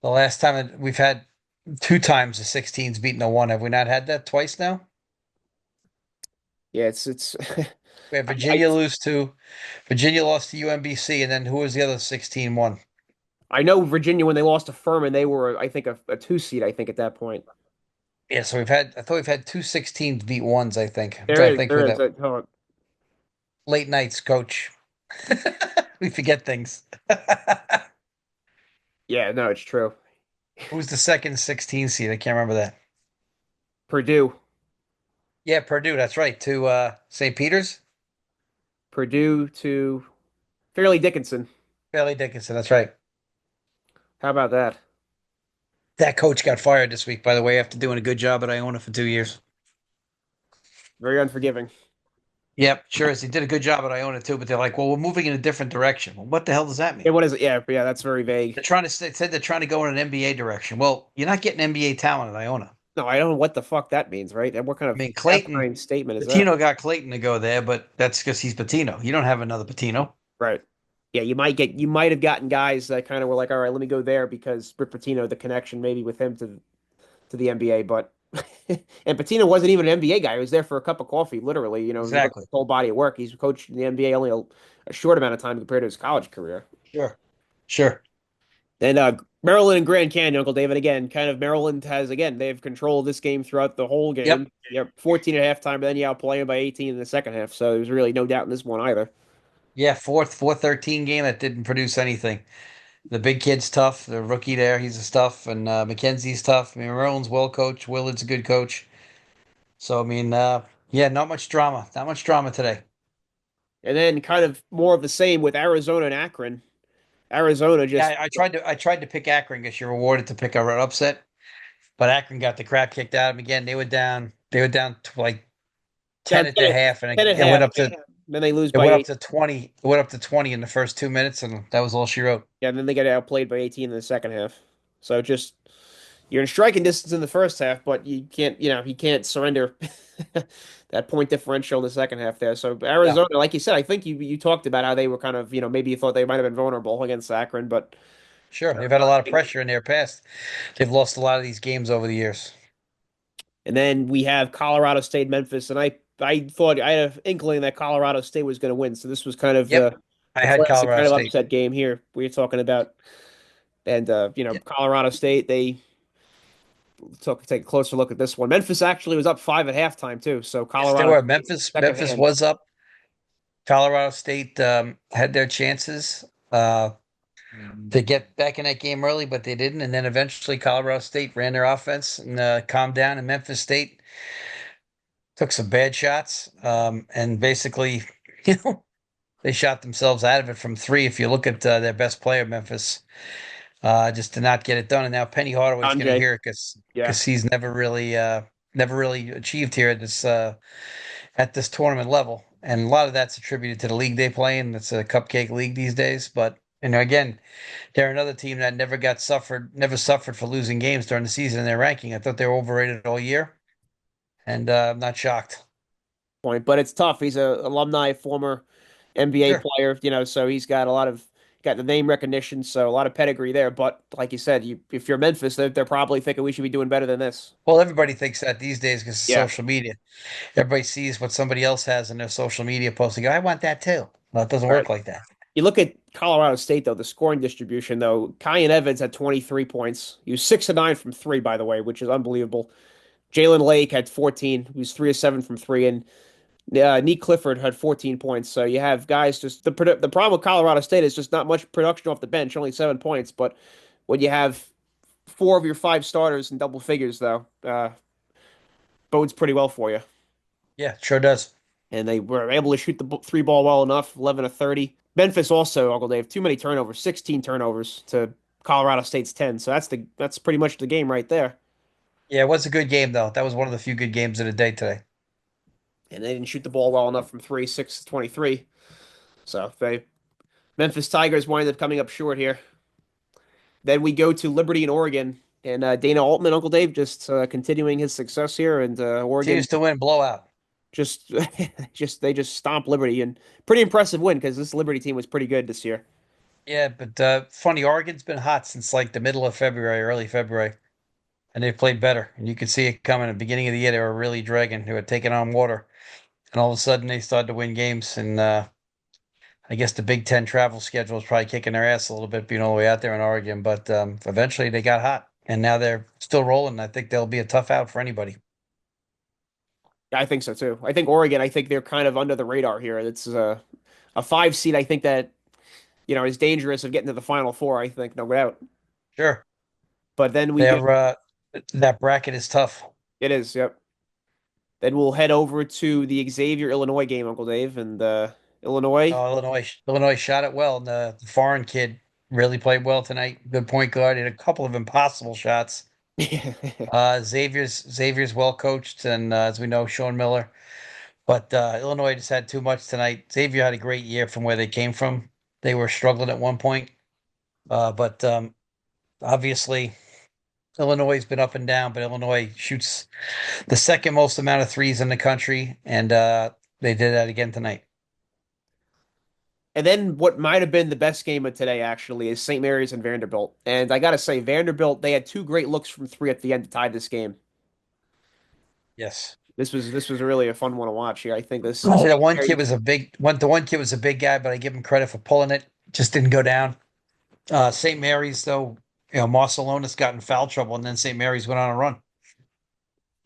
the last time that we've had two times the 16's beaten a one. Have we not had that twice now? Yeah, it's We had I Virginia lost to UMBC, and then who was the other 16 one? I know Virginia when they lost to Furman, they were I think a two seed. I think at that point Yeah, so I thought we've had two 16s beat ones, I think. I'm there trying to is think there who is that a late nights coach. We forget things. yeah, no, it's true. Who's the second 16 seed? I can't remember that. Purdue, Yeah, Purdue, that's right. To St. Peter's? Purdue to Fairleigh Dickinson. Bailey Dickinson, that's right. How about that? That coach got fired this week, by the way, after doing a good job at Iona for 2 years. Very unforgiving. Yep, sure is. He did a good job at Iona too, but they're like, well, we're moving in a different direction. Well, what the hell does that Yeah, mean? what is it? Yeah, yeah, that's very vague. They said they're trying to go in an NBA direction. Well, you're not getting NBA talent at Iona. No, I don't know what the fuck that means, right? And what kind I of mean, Clayton, asinine statement is that? Patino got Clayton to go there, but that's because he's Patino. You don't have another Patino. Right. Yeah, you might have gotten guys that kind of were like, all right, let me go there because Rick Pitino, the connection maybe with him to the NBA, but and Pitino wasn't even an NBA guy. He was there for a cup of coffee, literally. You know, if you look at Exactly. his whole body of work, he's coached in the NBA only a short amount of time compared to his college career. Sure. Sure. And Maryland and Grand Canyon, Uncle David, again, kind of Maryland has again, they have control of this game throughout the whole Yep. game. Yep, 14 at halftime, but then you outplay them by 18 in the second half. So there's really no doubt in this one either. Yeah, 4-13 game that didn't produce anything. The big kid's tough. The rookie there, he's a tough, and McKenzie's tough. I mean, Maryland's well coached. Willard's a good coach. So I mean, yeah, not much drama. Not much drama today. And then kind of more of the same with Arizona and Akron. Arizona Yeah, just I tried to pick Akron because you're rewarded to pick a upset, but Akron got the crap kicked out of them again. They were down to like down 10 at the half, and 10 at it went half. up to Then they lose it by went up 8. to 20. It went up to 20 in the first 2 minutes, and that was all she wrote. Yeah, and then they get outplayed by 18 in the second half. So just you're in striking distance in the first half, but you can't surrender that point differential in the second half there. So Yeah, Arizona, like you said, I think you talked about how they were kind of, maybe you thought they might have been vulnerable against Akron, but sure. They've had a lot of pressure in their past. They've lost a lot of these games over the years. and then we have Colorado State, Memphis, and I thought I had an inkling that Colorado State was going to win. So this was kind of Yep, I the had classic Colorado kind of State. upset game here we're talking about. And Yep. Colorado State, they take a closer look at this one. Memphis actually was up 5 at halftime too. So Yes, they Colorado were. State second Memphis hand. was up. Colorado State had their chances to get back in that game early, but they didn't. And then eventually, Colorado State ran their offense and calmed down. And Memphis State took some bad shots and basically, you know, they shot themselves out of it from three. If you look at their best player, Memphis, just to not get it done. And now Penny Hardaway's going to Andre, hear it yeah. because he's never really achieved here at this tournament level. And a lot of that's attributed to the league they play in. It's a cupcake league these days. But again, they're another team that never suffered for losing games during the season in their ranking. I thought they were overrated all year, and I'm not shocked. Point, but it's tough. He's a alumni, former NBA Sure. player, so he's got got the name recognition, so a lot of pedigree there. But like you said, if you're Memphis, they're probably thinking we should be doing better than this. Well, everybody thinks that these days because of Yeah, social media. Everybody sees what somebody else has in their social media post. They go, "I want that too." Well, it doesn't right. work like that. You look at Colorado State though, the scoring distribution though. Kyan Evans had 23 points. He was 6 of 9 from three, by the way, which is unbelievable. Jalen Lake had 14. He was 3 of 7 from three, and Nick Clifford had 14 points. So you have guys just the problem with Colorado State is just not much production off the bench, only 7 points. But when you have four of your five starters in double figures, though, bodes pretty well for you. Yeah, sure does. And they were able to shoot the three ball well enough, 11 of 30. Memphis also, Uncle Dave, too many turnovers, 16 turnovers to Colorado State's 10. So that's pretty much the game right there. Yeah, it was a good game though. That was one of the few good games of the day today. And they didn't shoot the ball well enough from three, 6 of 23. So they Memphis Tigers wind up coming up short here. Then we go to Liberty in Oregon, and Dana Altman, Uncle Dave, just continuing his success here, and Oregon Continues to win blowout. just they just stomp Liberty, and pretty impressive win because this Liberty team was pretty good this year. Yeah, but funny, Oregon's been hot since like the middle of February, early February. and they've played better. And you could see it coming at the beginning of the year. They were really dragging. They were taking on water, and all of a sudden they started to win games. And I guess the Big Ten travel schedule is probably kicking their ass a little bit, being all the way out there in Oregon. But eventually they got hot, and now they're still rolling. I think they'll be a tough out for anybody. Yeah, I think so too. I think Oregon, I think they're kind of under the radar here. It's a five seed. I think that, is dangerous of getting to the Final Four, I think, no doubt. Sure, But then we get, they're that bracket is tough. it is, yep. Then we'll head over to the Xavier Illinois game, Uncle Dave, and Illinois. Oh, Illinois shot it well. And the foreign kid really played well tonight. Good point guard. He had a couple of impossible shots. Xavier's well coached, and as we know, Sean Miller. But Illinois just had too much tonight. Xavier had a great year from where they came from. They were struggling at one point, but obviously Illinois has been up and down. But Illinois shoots the second most amount of threes in the country, and they did that again tonight. And then what might have been the best game of today, actually, is St. Mary's and Vanderbilt. And I got to say, Vanderbilt, they had two great looks from three at the end to tie this game. Yes. This was really a fun one to watch here. I think this St. The one kid Mary's, was a big one. The one kid was a big guy, but I give him credit for pulling it. Just didn't go down. St. Mary's, though, Marcelonis got in foul trouble, and then St. Mary's went on a run.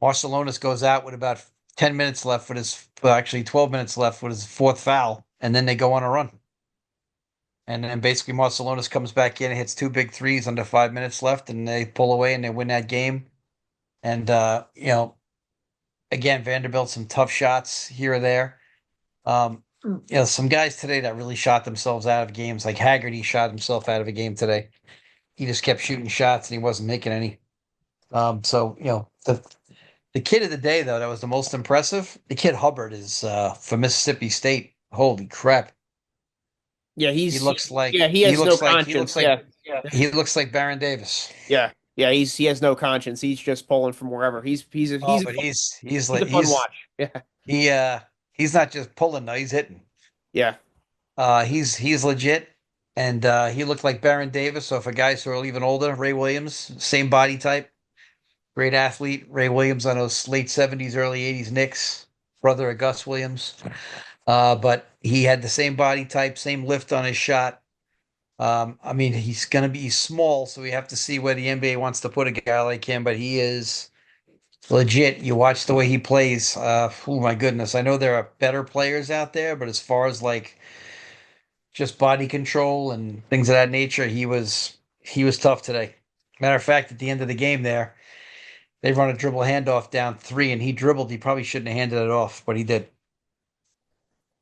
Marcelonis goes out with about 10 minutes left with his, well, actually 12 minutes left with his fourth foul, and then they go on a run. And then basically Marcelonis comes back in and hits two big threes under 5 minutes left, and they pull away and they win that game. And again, Vanderbilt some tough shots here or there. Some guys today that really shot themselves out of games, like Haggerty shot himself out of a game today. He just kept shooting shots and he wasn't making any. So the kid of the day though that was the most impressive. The kid Hubbard is from Mississippi State. Holy crap! yeah, He he's looks like yeah, he he has no looks like he looks conscience. like Yeah, he looks like Baron Davis. yeah, yeah. He has no conscience. He's just pulling from wherever. Oh, but he's he's like a fun watch. Yeah, he he's not just pulling though, he's hitting. yeah. He's legit, and he looked like Baron Davis. So for guys who are even older, Ray Williams, same body type, great athlete. Ray Williams on those late '70s, early '80s Knicks, brother of Gus Williams. But he had the same body type, same lift on his shot. I mean, he's going to be small, so we have to see where the NBA wants to put a guy like him. But he is legit. You watch the way he plays. Oh my goodness! I know there are better players out there, but as far as like just body control and things of that nature, he was tough today. Matter of fact, at the end of the game there, they run a dribble handoff down three, and he dribbled. He probably shouldn't have handed it off, but he did.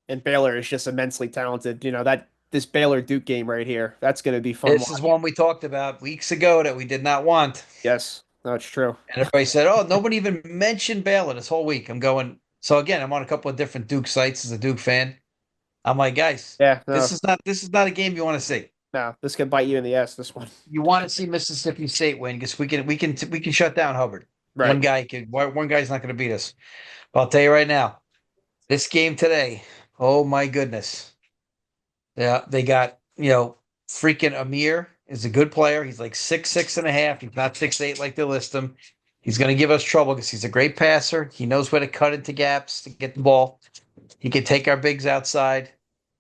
And Baylor is just immensely talented. That this Baylor Duke game right here, that's going to be fun This is watch. one we talked about weeks ago that we did not want. Yes, that's true. And everybody said, "Oh, nobody even mentioned Baylor this whole week." I'm going. So again, I'm on a couple of different Duke sites as a Duke fan. I'm like, guys, Yeah, this is not a game you want to see. no, this could bite you in the ass. This one, You want to see Mississippi State win because we can shut down Hubbard. right? One guy's not going to beat us. But I'll tell you right now, this game today. Oh my goodness. Yeah, they got freaking Amir is a good player. He's like 6'6.5". He's not 6'8" like they list him. He's going to give us trouble because he's a great passer. He knows where to cut into gaps to get the ball. He can take our bigs outside.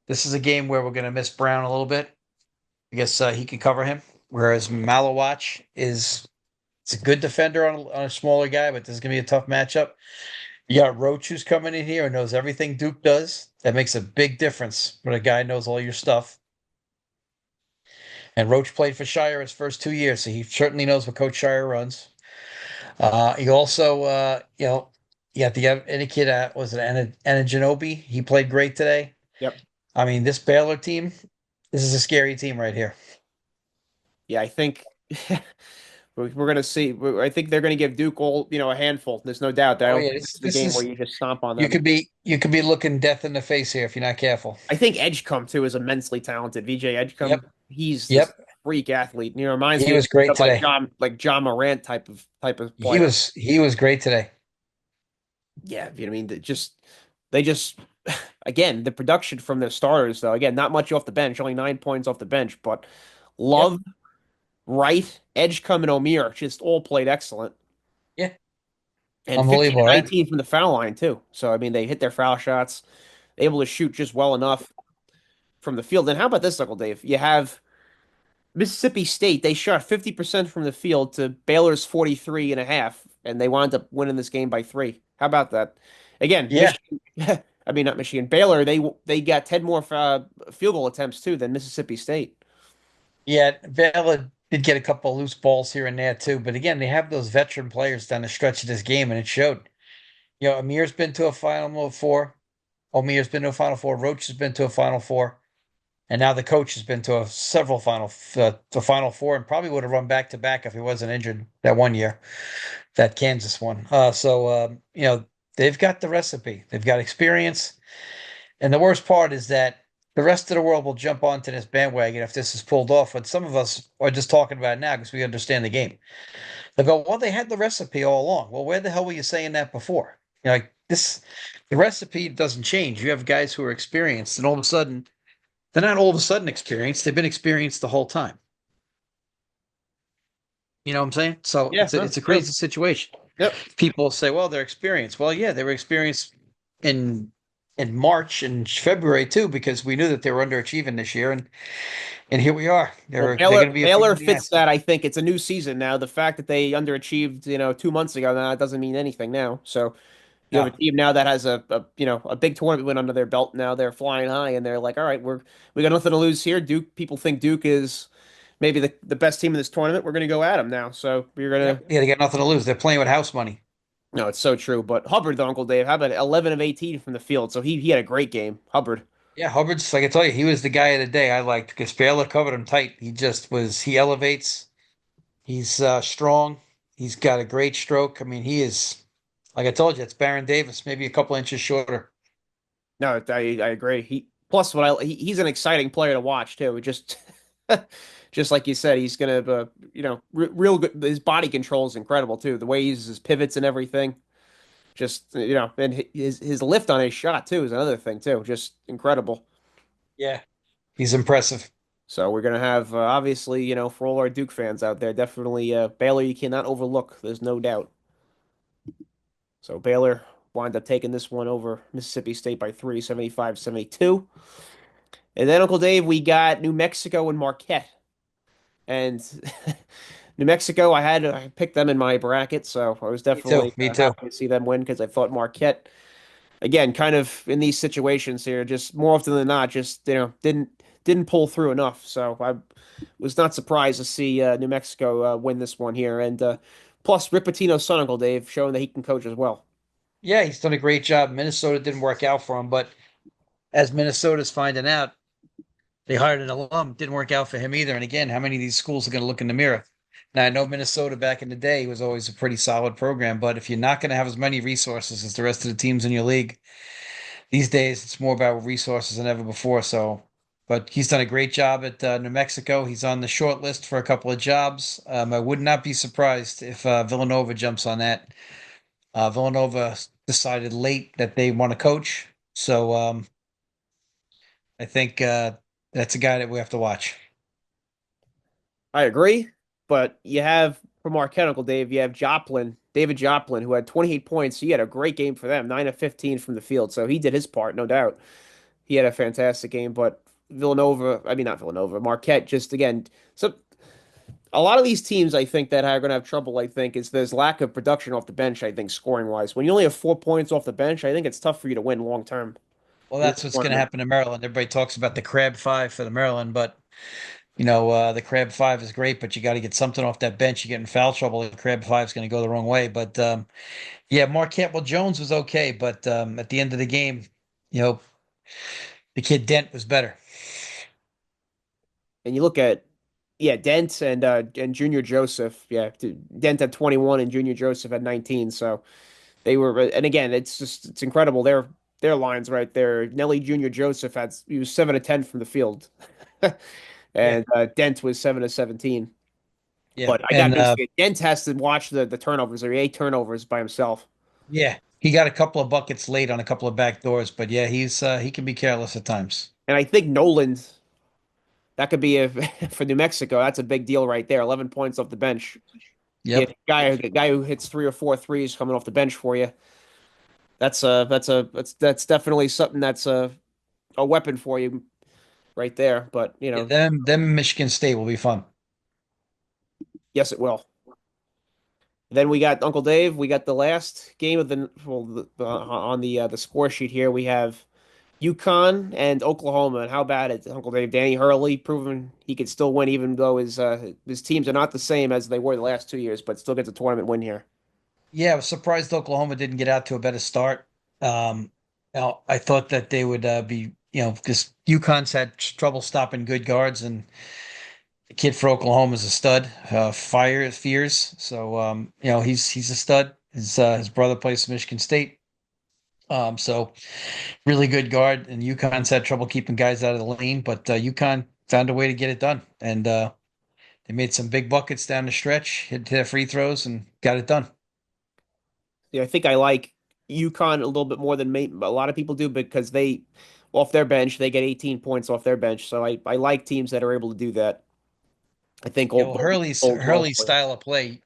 This is a game where we're going to miss Brown a little bit. I guess he can cover him. Whereas Malawach it's a good defender on a smaller guy, but this is going to be a tough matchup. You got Roach who's coming in here and knows everything Duke does. That makes a big difference when a guy knows all your stuff. And Roach played for Shire his first 2 years, so he certainly knows what Coach Shire runs. He also, you got the any kid, was it Anaginobi? He played great today. Yep. I mean, this Baylor team, this is a scary team right here. Yeah, I think we're gonna see. I think they're gonna give Duke all a handful. There's no doubt. I Oh don't yeah, think this this is the this game where is you just stomp on you them. could be looking death in the face here if you're not careful. I think Edgecombe too is immensely talented. VJ Yep, Edgecombe, he's this yep. freak athlete. Reminds He me was great of like today. John Morant type of He player. was he was great today. Yeah, you know what I mean. They just again the production from their starters though. Again, not much off the bench, only 9 points off the bench, but Yep. Love. Wright, Edgecombe, and O'Meara just all played excellent. Yeah, And 15 unbelievable, and right? 19 from the foul line, too. So, I mean, they hit their foul shots, able to shoot just well enough from the field. And how about this, Uncle Dave? You have Mississippi State, they shot 50% from the field to Baylor's 43 and a half, and they wound up winning this game by three. How about that? Again, Yeah, Michigan, I mean, not Michigan, Baylor, they got 10 more field goal attempts, too, than Mississippi State. yeah. Vela did get a couple of loose balls here and there too, but again, they have those veteran players down the stretch of this game, and it showed. Amir's been to a Final Four. Omir's been to a Final Four. Roach has been to a Final Four. And now the coach has been to several to Final Four, and probably would have run back to back if he wasn't injured that one year, that Kansas one. They've got the recipe. They've got experience. And the worst part is that the rest of the world will jump onto this bandwagon if this is pulled off. But some of us are just talking about it now because we understand the game. They go, well, they had the recipe all along. Well, where the hell were you saying that before? Like this, the recipe doesn't change. You have guys who are experienced, and all of a sudden, they're not all of a sudden experienced. They've been experienced the whole time. You know what I'm saying? So Yeah, no, it's a true. crazy situation. Yep. People say, well, they're experienced. Well, yeah, they were experienced in March and February too, because we knew that they were underachieving this year, and here we are. Well, They're Baylor going to be a pain Baylor in the fits ass. that. I think it's a new season now. The fact that they underachieved, 2 months ago, now it doesn't mean anything now. So you have a No, team now that has a big tournament win under their belt. Now they're flying high, and they're like, all right, we got nothing to lose here. Duke people think Duke is maybe the best team in this tournament. We're gonna go at them now. So we're gonna. yep, yeah, they got nothing to lose. They're playing with house money. No, it's so true. But Hubbard, though, Uncle Dave, how about 11 of 18 from the field? So he had a great game. Hubbard. Yeah, Hubbard's like I tell you, he was the guy of the day I liked because Baylor covered him tight. He just was. He elevates. He's strong. He's got a great stroke. I mean, he is, like I told you, it's Baron Davis, maybe a couple inches shorter. No, I agree. He plus he's an exciting player to watch too. Just just like you said, he's gonna real good. His body control is incredible too. The way he uses his pivots and everything. Just and his lift on his shot too is another thing too. Just incredible. Yeah, he's impressive. So we're gonna have obviously for all our Duke fans out there, definitely Baylor you cannot overlook. There's no doubt. So Baylor wound up taking this one over Mississippi State by three, 75-72. And then Uncle Dave, we got New Mexico and Marquette. And New Mexico, I picked them in my bracket, so I was Me too. definitely Me too. happy to see them win because I thought Marquette, again, kind of in these situations here, just more often than not, just didn't pull through enough. So I was not surprised to see New Mexico win this one here, and plus Rick Pitino's son, Uncle Dave, showing that he can coach as well. Yeah, he's done a great job. Minnesota didn't work out for him, but as Minnesota's finding out, they hired an alum. Didn't work out for him either. And again, how many of these schools are going to look in the mirror? Now, I know Minnesota back in the day was always a pretty solid program, but if you're not going to have as many resources as the rest of the teams in your league, these days it's more about resources than ever before. So, but he's done a great job at New Mexico. He's on the short list for a couple of jobs. I would not be surprised if Villanova jumps on that. Villanova decided late that they want to coach. So I think that's a guy that we have to watch. I agree, but you have from Marquette, Uncle Dave, you have David Joplin, who had 28 points. He had a great game for them, 9 of 15 from the field. So he did his part, no doubt. He had a fantastic game, but I mean not Villanova, Marquette just again. So a lot of these teams I think that are going to have trouble, I think, is there's lack of production off the bench, I think, scoring wise. When you only have 4 points off the bench, I think it's tough for you to win long term Well, in that's this what's going to tournament. happen to Maryland. Everybody talks about the Crab Five for the Maryland, but the Crab Five is great, but you got to get something off that bench. You get in foul trouble, the Crab Five is going to go the wrong way. But yeah, Marquette. Well, Jones was okay, but at the end of the game, you know, the kid Dent was better. And you look at Dent and Junior Joseph. Yeah, Dent had 21 and Junior Joseph had 19. So they were, and again, it's incredible. Their lines right there. Nelly Junior Joseph he was 7 of 10 from the field, Yeah, and Dent was 7 of 17. yeah, But I got and news for you. Dent has to watch the turnovers. There are 8 turnovers by himself, yeah, he got a couple of buckets late on a couple of back doors, but yeah, he can be careless at times. and I think Noland. That could be a for New Mexico. That's a big deal right there. 11 points off the bench. Get Yep. a guy who hits three or four threes coming off the bench for you. That's definitely something that's a weapon for you right there. But Yeah, them Michigan State will be fun. yes, it will. Then we got Uncle Dave. We got the last game of on the score sheet here. We have UConn and Oklahoma. And how bad is Uncle Dave? Danny Hurley proving he could still win, even though his teams are not the same as they were the last 2 years, but still gets a tournament win here. Yeah, I was surprised Oklahoma didn't get out to a better start. Um, now I thought that they would be, because UConn's had trouble stopping good guards, and the kid for Oklahoma is a stud. Fire fears, so he's a stud. His brother plays for Michigan State, so really good guard. And UConn's had trouble keeping guys out of the lane, but UConn found a way to get it done, and they made some big buckets down the stretch, hit their free throws, and got it done. Yeah, I think I like UConn a little bit more than a lot of people do because off their bench, they get 18 points off their bench. So I like teams that are able to do that. I think You know, bodes well Hurley's for you. style of play,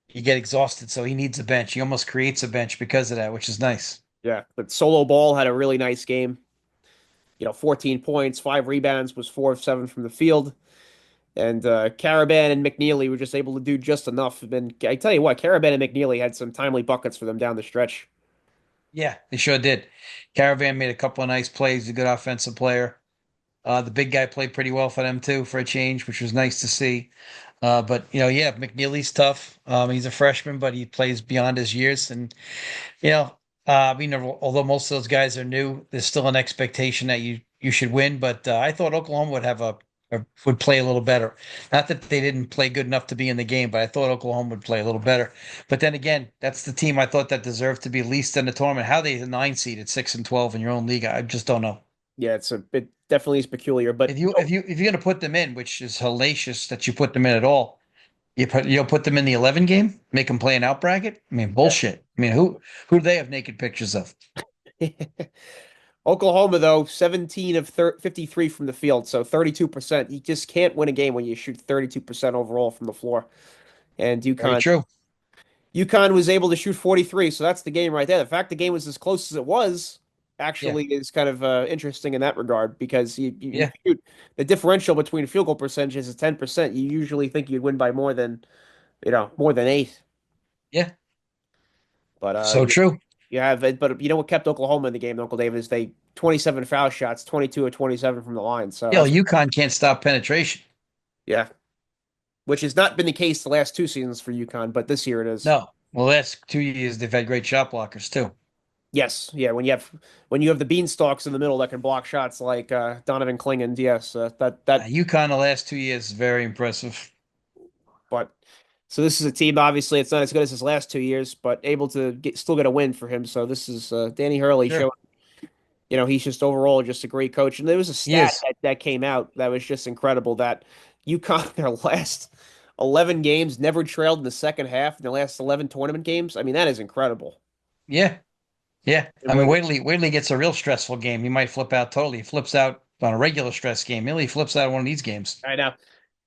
you get exhausted, so he needs a bench. He almost creates a bench because of that, which is nice. Yeah, but Solo Ball had a really nice game. 14 points, 5 rebounds, was 4 of 7 from the field. And Caravan and McNeely were just able to do just enough. And I tell you what, Caravan and McNeely had some timely buckets for them down the stretch. Yeah, they sure did. Caravan made a couple of nice plays, a good offensive player. The big guy played pretty well for them too, for a change, which was nice to see. But yeah, McNeely's tough. He's a freshman, but he plays beyond his years, and you know, although most of those guys are new, there's still an expectation that you should win. But I thought Oklahoma would have would play a little better. Not that they didn't play good enough to be in the game, but I thought Oklahoma would play a little better. But then again, that's the team I thought that deserved to be least in the tournament. How they the 9 seed at 6-12 in your own league, I just don't know. Yeah, it definitely is peculiar. But If you're gonna put them in, which is hellacious that you put them in at all, you'll put them in the 11 game, make them play an out bracket. I mean, yeah. bullshit. I mean, who do they have naked pictures of? Oklahoma, though, 17 of 53 from the field, so 32%. You just can't win a game when you shoot 32% overall from the floor. And Very true. UConn was able to shoot 43, so that's the game right there. The fact the game was as close as it was Yeah, actually is kind of interesting in that regard because you yeah, shoot the differential between field goal percentages is 10%. You usually think you'd win by more than eight. yeah. But So true. you have it. But you know what kept Oklahoma in the game, Uncle David, is they 27 foul shots, 22 or 27 from the line. So Yeah, that's UConn can't stop penetration. yeah, which has not been the case the last 2 seasons for UConn, but this year it is. No. Well, last 2 years they've had great shot blockers too. Yes, yeah. When you have the beanstalks in the middle that can block shots like Donovan Clingan, yes, that. UConn the last 2 years is very impressive. But so this is a team. Obviously, it's not as good as his last 2 years, but able to still get a win for him. So this is Danny Hurley Sure. showing. He's just overall just a great coach. And there was a He stat is. that came out that was just incredible that UConn their last 11 games never trailed in the second half in their last 11 tournament games. I mean, that is incredible. Yeah. Yeah. And I mean, when Whaley gets a real stressful game. He might flip out totally. He flips out on a regular stress game. He flips out on one of these games. I know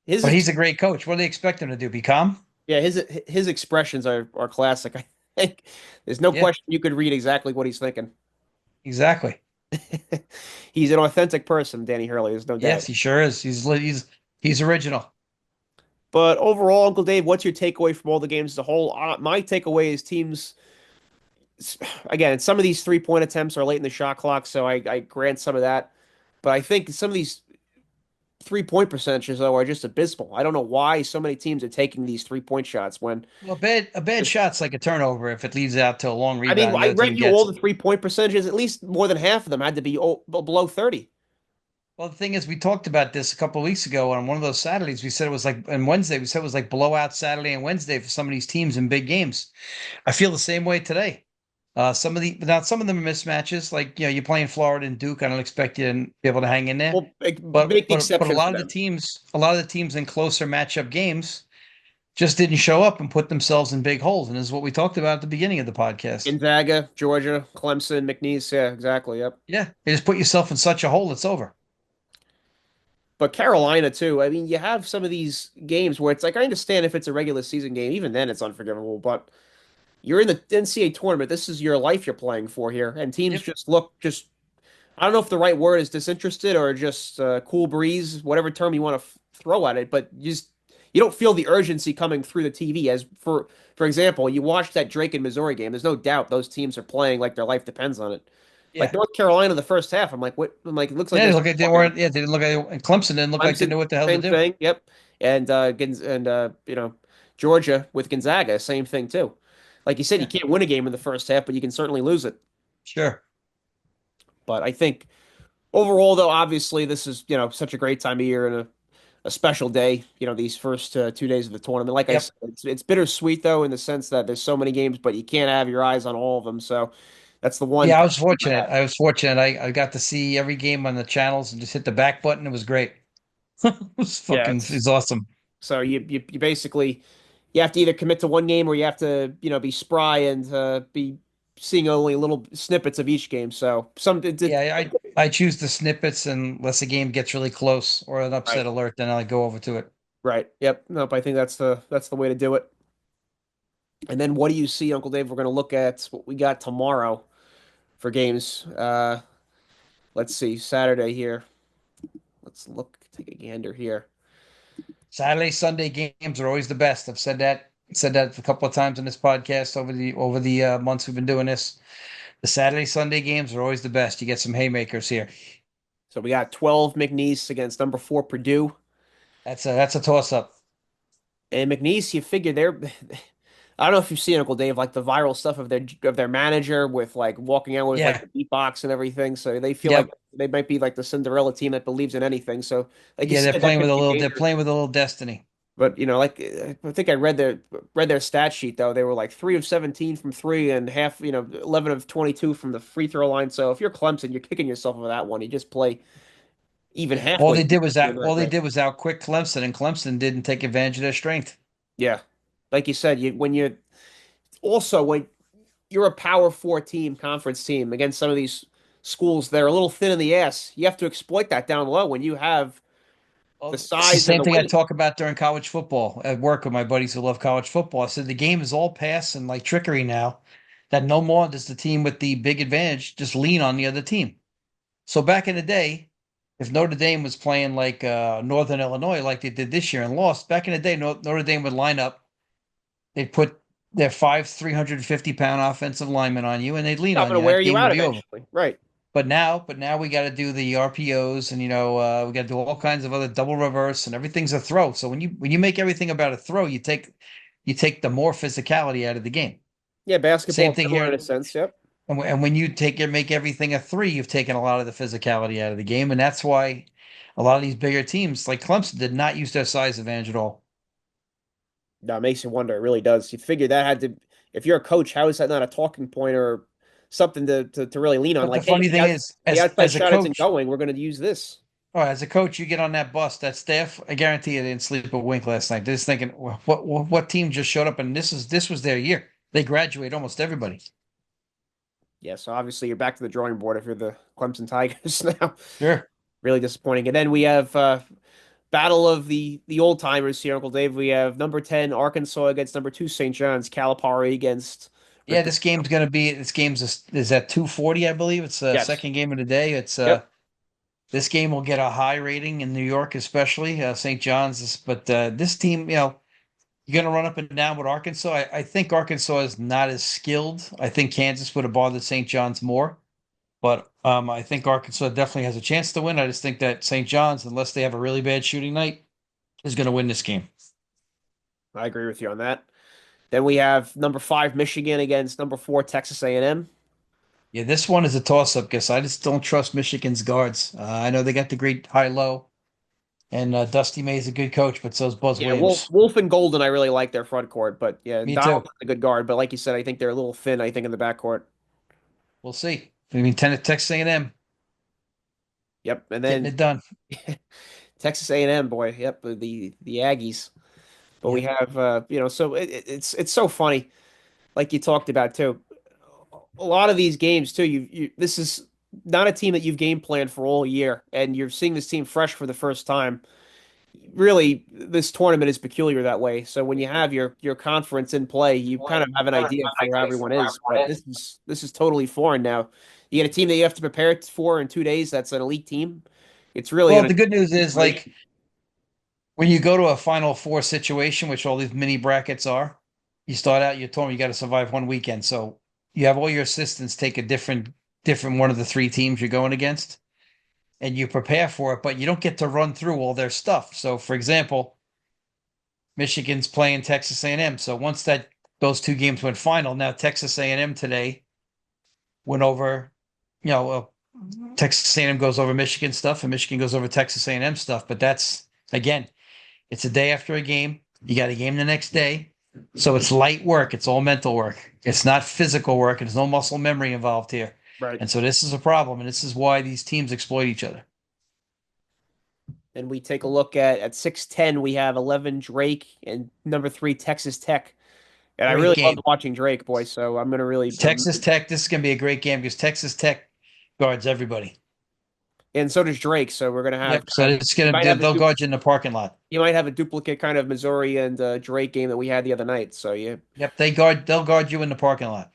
his But ex- he's a great coach. What do they expect him to do? Be calm? yeah, his expressions are classic. I think there's no Yeah, question you could read exactly what he's thinking. exactly. He's an authentic person, Danny Hurley, there's no doubt. Yes, he sure is. He's original. But overall, Uncle Dave, what's your takeaway from all the games as a whole? My takeaway is teams, again, some of these 3-point attempts are late in the shot clock, so I grant some of that. But I think some of these 3-point percentages, though, are just abysmal. I don't know why so many teams are taking these 3-point shots when, Well, a bad shot's like a turnover if it leads out to a long I mean, rebound and the I other team read you all gets it. the 3-point percentages, at least more than half of them had to be below 30. Well, the thing is, we talked about this a couple of weeks ago on one of those Saturdays. We said it was like, and Wednesday, we said it was like blowout Saturday and Wednesday for some of these teams in big games. I feel the same way today. Some of them are mismatches. Like, you're playing Florida and Duke. I don't expect you to be able to hang in there. Well, But make the but exception for them. a lot of the teams in closer matchup games just didn't show up and put themselves in big holes. And this is what we talked about at the beginning of the podcast. Gonzaga, Georgia, Clemson, McNeese. Yeah, exactly. Yep. Yeah, you just put yourself in such a hole, it's over. But Carolina too. I mean, you have some of these games where it's like I understand if it's a regular season game, even then it's unforgivable. But you're in the NCAA tournament. This is your life you're playing for here, and teams Yep. just look just. I don't know if the right word is disinterested or just cool breeze, whatever term you want to throw at it. But you don't feel the urgency coming through the TV. As for example, you watch that Drake and Missouri game. There's no doubt those teams are playing like their life depends on it. Like Yeah. North Carolina, the first half, I'm like, what? I'm like, it looks like Yeah, they there's look like they walking. weren't. Yeah, they didn't look like. And Clemson didn't look like they Clemson, knew what the hell to same do. thing. Yep. And Georgia with Gonzaga, same thing too. Like you said, you Yeah, can't win a game in the first half, but you can certainly lose it. sure. But I think overall, though, obviously this is such a great time of year and a special day. These first 2 days of the tournament. Like I Yep. said, it's bittersweet though in the sense that there's so many games, but you can't have your eyes on all of them. So that's the one Yeah, I pet was peeve I fortunate. have. I was fortunate. I got to see every game on the channels and just hit the back button. It was great. It was Yeah, fucking. It was awesome. so you basically you have to either commit to one game or you have to be spry and be seeing only little snippets of each game. So Yeah, I choose the snippets unless a game gets really close or an right, upset alert, then I go over to it. right, yep, nope. I think that's the way to do it. And then what do you see, Uncle Dave? We're going to look at what we got tomorrow for games. Let's see, Saturday here. Let's look, take a gander here. Saturday, Sunday games are always the best. I've said that a couple of times in this podcast over the months we've been doing this. The Saturday, Sunday games are always the best. You get some haymakers here. So we got 12 McNeese against number 4 Purdue. That's a toss up. And McNeese, you figure they're I don't know if you've seen Uncle Dave, like the viral stuff of their manager with like walking out with like Yeah. the beatbox and everything. So they feel like Yep. they might be like the Cinderella team that believes in anything. So like you Yeah, they're said, that playing with could a be little they're dangerous. playing with a little destiny. But like I think I read their stat sheet though. They were like 3 of 17 from three and half, 11 of 22 from the free throw line. So if you're Clemson, you're kicking yourself over that one. You just play even Yeah. All halfway they did decent, was you're out not all they great. did was out quick Clemson, and Clemson didn't take advantage of their strength. Yeah, like you said, when you're a Power Four team, conference team against some of these schools that are a little thin in the ass. You have to exploit that down low when you have the Well, it's the size and same the thing I weight. talk about during college football at work with my buddies who love college football. I said the game is all pass and like trickery now, that no more does the team with the big advantage just lean on the other team. So back in the day, if Notre Dame was playing like Northern Illinois like they did this year and lost, back in the day, Notre Dame would line up. They'd put their 350-pound offensive linemen on you and they'd lean I'm on going to you. wear That you game would out be over. eventually. Right. But now we got to do the RPOs and we got to do all kinds of other double reverse and everything's a throw. So when you make everything about a throw, you take the more physicality out of the game. Yeah, basketball Same is thing similar in here. a sense. Yep. And when you make everything a three, you've taken a lot of the physicality out of the game, and that's why a lot of these bigger teams like Clemson did not use their size advantage at all. No, it makes you wonder. It really does. You figure that had to, if you're a coach, how is that not a talking point or something to really lean on? But the Like, hey, funny thing is, the as outside as a shot isn't coach, going. We're going to use this. as a coach, you get on that bus, that staff. I guarantee you they didn't sleep a wink last night. They're just thinking, what team just showed up, and this was their year. They graduate almost everybody. Yeah, so obviously you're back to the drawing board if you're the Clemson Tigers now. Sure. Really disappointing. And then we have battle of the old timers here, Uncle Dave. We have number 10 Arkansas against number 2 St. John's, Calipari against Yeah, Rick. this game's at 2:40, I believe. It's the Yes. second game of the day. It's Yep. This game will get a high rating in New York, especially St. John's. But this team, you're going to run up and down with Arkansas. I think Arkansas is not as skilled. I think Kansas would have bothered St. John's more, but I think Arkansas definitely has a chance to win. I just think that St. John's, unless they have a really bad shooting night, is going to win this game. I agree with you on that. Then we have number 5 Michigan against number 4 Texas A&M. Yeah, this one is a toss-up because I just don't trust Michigan's guards. I know they got the great high-low, and Dusty May's a good coach, but so's Buzz Yeah, Wolf, Williams. Wolf and Golden, I really like their front court, but yeah, Me Donald's too. a good guard, but like you said, I think they're a little thin, I think, in the backcourt. We'll see. I mean, Texas A&M Yep. And getting then it done. Texas A&M, boy, yep, the Aggies. But we Yep. have so it's so funny, like you talked about too. A lot of these games too, you this is not a team that you've game planned for all year, and you're seeing this team fresh for the first time. Really, this tournament is peculiar that way. So when you have your conference in play, you kind of have an idea for how everyone is. But this is totally foreign now. You get a team that you have to prepare for in 2 days. That's an elite team. It's really Well, going the good news to is like when you go to a Final Four situation, which all these mini brackets are, you start out, you're told you got to survive one weekend. So you have all your assistants take a different one of the three teams you're going against, and you prepare for it, but you don't get to run through all their stuff. So, for example, Michigan's playing Texas A&M. So once that those two games went final, now Texas A&M today went over, you know, Texas A&M goes over Michigan stuff, and Michigan goes over Texas A&M stuff. But that's again, it's a day after a game. You got a game the next day. So it's light work. It's all mental work. It's not physical work. There's no muscle memory involved here. right. And so this is a problem. And this is why these teams exploit each other. And we take a look at 6'10", we have 11 Drake and number 3 Texas Tech. And I Great really loved game. watching Drake, boy. So I'm gonna really Texas Tech, this is going to be a great game because Texas Tech guards everybody. and so does Drake. So we're gonna have Yep. So kind of it's going to, they'll guard you in the parking lot. you might have a duplicate kind of Missouri and Drake game that we had the other night. So yeah. Yep. They'll guard you in the parking lot.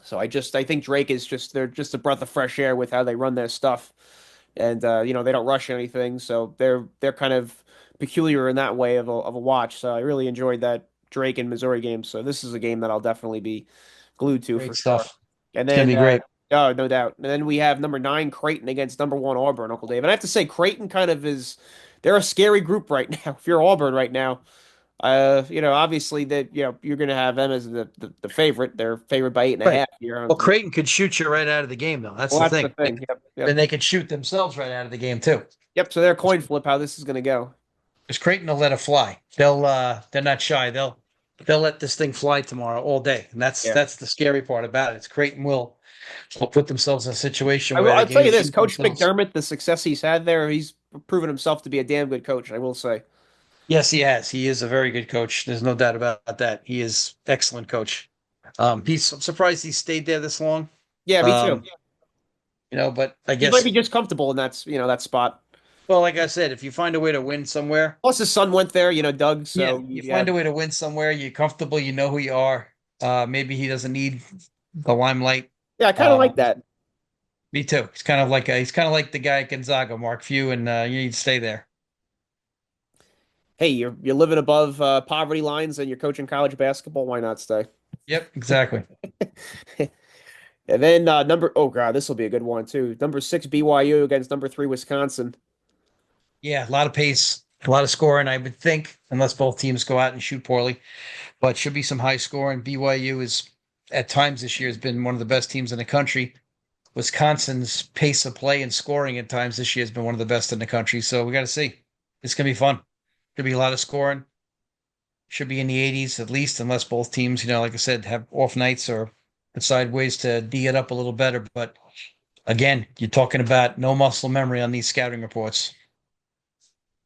So I think Drake is just they're just a breath of fresh air with how they run their stuff, and they don't rush anything, so they're kind of peculiar in that way of a watch. So I really enjoyed that Drake and Missouri game. So this is a game that I'll definitely be glued to Great for sure. stuff. And It's going to then be great. oh no doubt. And then we have number 9 Creighton against number 1 Auburn, Uncle Dave. And I have to say Creighton kind of is they're a scary group right now. If you're Auburn right now. Obviously that you're going to have them as the favorite. They're favored by eight and a Right. half here. Well, Creighton could shoot you right out of the game, though. That's Well, the that's the thing. thing. Yep, Then yep, they could shoot themselves right out of the game, too. yep. So they're coin flip how this is going to go. Because Creighton will let it fly. They're not shy. They'll let this thing fly tomorrow all day. And that's Yeah, that's the scary part about it. It's Creighton will put themselves in a situation I will. where they I'll can tell you either this, shoot Coach themselves. McDermott, the success he's had there, he's proven himself to be a damn good coach. I will say. Yes, he has. He is a very good coach. There's no doubt about that. He is excellent coach. I'm surprised he stayed there this long. Yeah, me too. Um, but I He might be guess, just comfortable in that spot. well, like I said, if you find a way to win somewhere, Plus, his son went there, Doug. yeah, So you you find have, a way to win somewhere, you're comfortable, you know who you are. Maybe he doesn't need the limelight. yeah, I kind of Um, like that. Me too. He's kind of like the guy at Gonzaga, Mark Few, and you need to stay there. Hey, you're living above poverty lines and you're coaching college basketball. Why not stay? Yep, exactly. And then oh god, this will be a good one too. Number 6 BYU against number 3 Wisconsin. Yeah, a lot of pace, a lot of scoring, I would think, unless both teams go out and shoot poorly. But should be some high scoring. BYU is at times this year has been one of the best teams in the country. Wisconsin's pace of play and scoring at times this year has been one of the best in the country. So we got to see. It's gonna be fun. Should be a lot of scoring. Should be in the 80s at least, unless both teams, like I said, have off nights or decide ways to D it up a little better. But again, you're talking about no muscle memory on these scouting reports.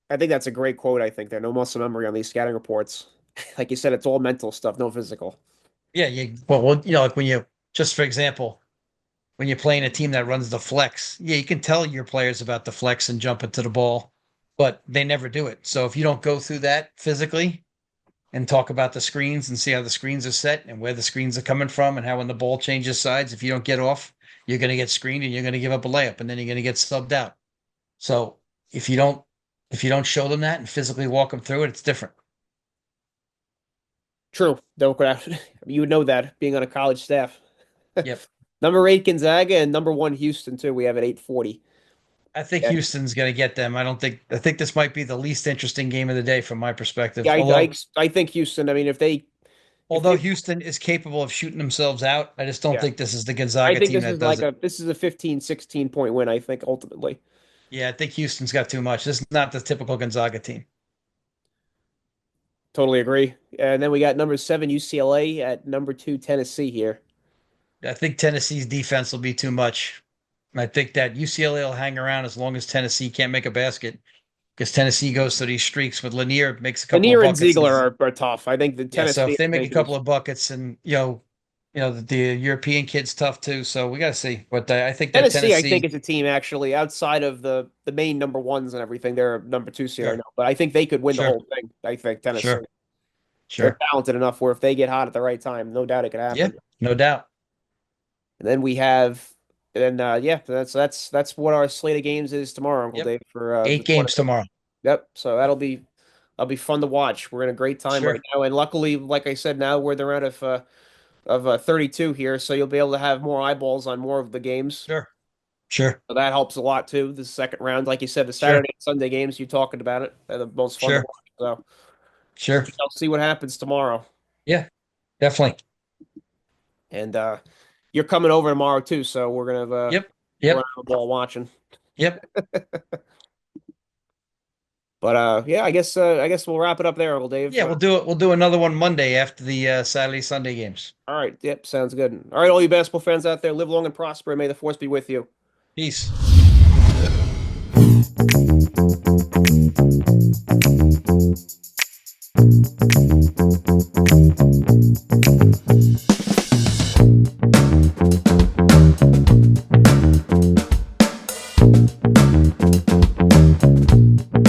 I think that's a great quote. I think there no muscle memory on these scouting reports. Like you said, it's all mental stuff, no physical. Yeah, well, like when you just for example, when you're playing a team that runs the flex, yeah, you can tell your players about the flex and jump into the ball, but they never do it. So if you don't go through that physically and talk about the screens and see how the screens are set and where the screens are coming from and how when the ball changes sides, if you don't get off, you're going to get screened and you're going to give up a layup and then you're going to get subbed out. So if you don't if you don't show them that and physically walk them through it, it's different. True. Don't go out. You would know that being on a college staff. Yep. Number 8 Gonzaga and number 1 Houston too. We have at 8:40. I think And Houston's going to get them. I think this might be the least interesting game of the day from my yeah, perspective. Although I think Houston. I mean, if although they Houston is capable of shooting themselves out, I just don't yeah, think this is the I Gonzaga think team this that is does like it. a 15, 16 point win. I think ultimately. Yeah, I think Houston's got too much. This is not the typical Gonzaga team. Totally agree. And then we got number 7 UCLA at number 2 Tennessee here. I think Tennessee's defense will be too much. I think that UCLA will hang around as long as Tennessee can't make a basket because Tennessee goes to these streaks with Lanier makes a couple of Lanier and buckets. Ziegler are tough. I think the Yeah, so Tennessee, if they I make a think, couple is of buckets and the European kid's tough too. So we got to see. But I think that Tennessee, I Tennessee, think, is a team actually outside of the main number ones and everything. They're a number two seed right sure, now, but I think they could win the sure, whole thing. I think Tennessee. sure, They're sure. talented enough where if they get hot at the right time, no doubt it could Yeah, happen. no doubt. And then we have, and yeah, that's what our slate of games is tomorrow, Uncle Yep. Dave, for the 8 games tournament. tomorrow. Yep. So that'll be fun to watch. We're in a great time right Sure, now, and luckily, like I said, now we're the round of 32 here, so you'll be able to have more eyeballs on more of the games. sure, sure, So that helps a lot too. The second round, like you said, the sure, Saturday and Sunday games, you talking about it, they're the most fun to sure, watch. So sure. we shall see what happens tomorrow. Yeah, definitely. And you're coming over tomorrow too, so Yep, we're gonna yep, have a ball watching. yep. But yeah, I guess we'll wrap it up there, Uncle Dave. Yeah, we'll do it. We'll do another one Monday after the Saturday Sunday games. All right, yep, sounds good. All right, all you basketball fans out there, live long and prosper, and may the force be with you. Peace.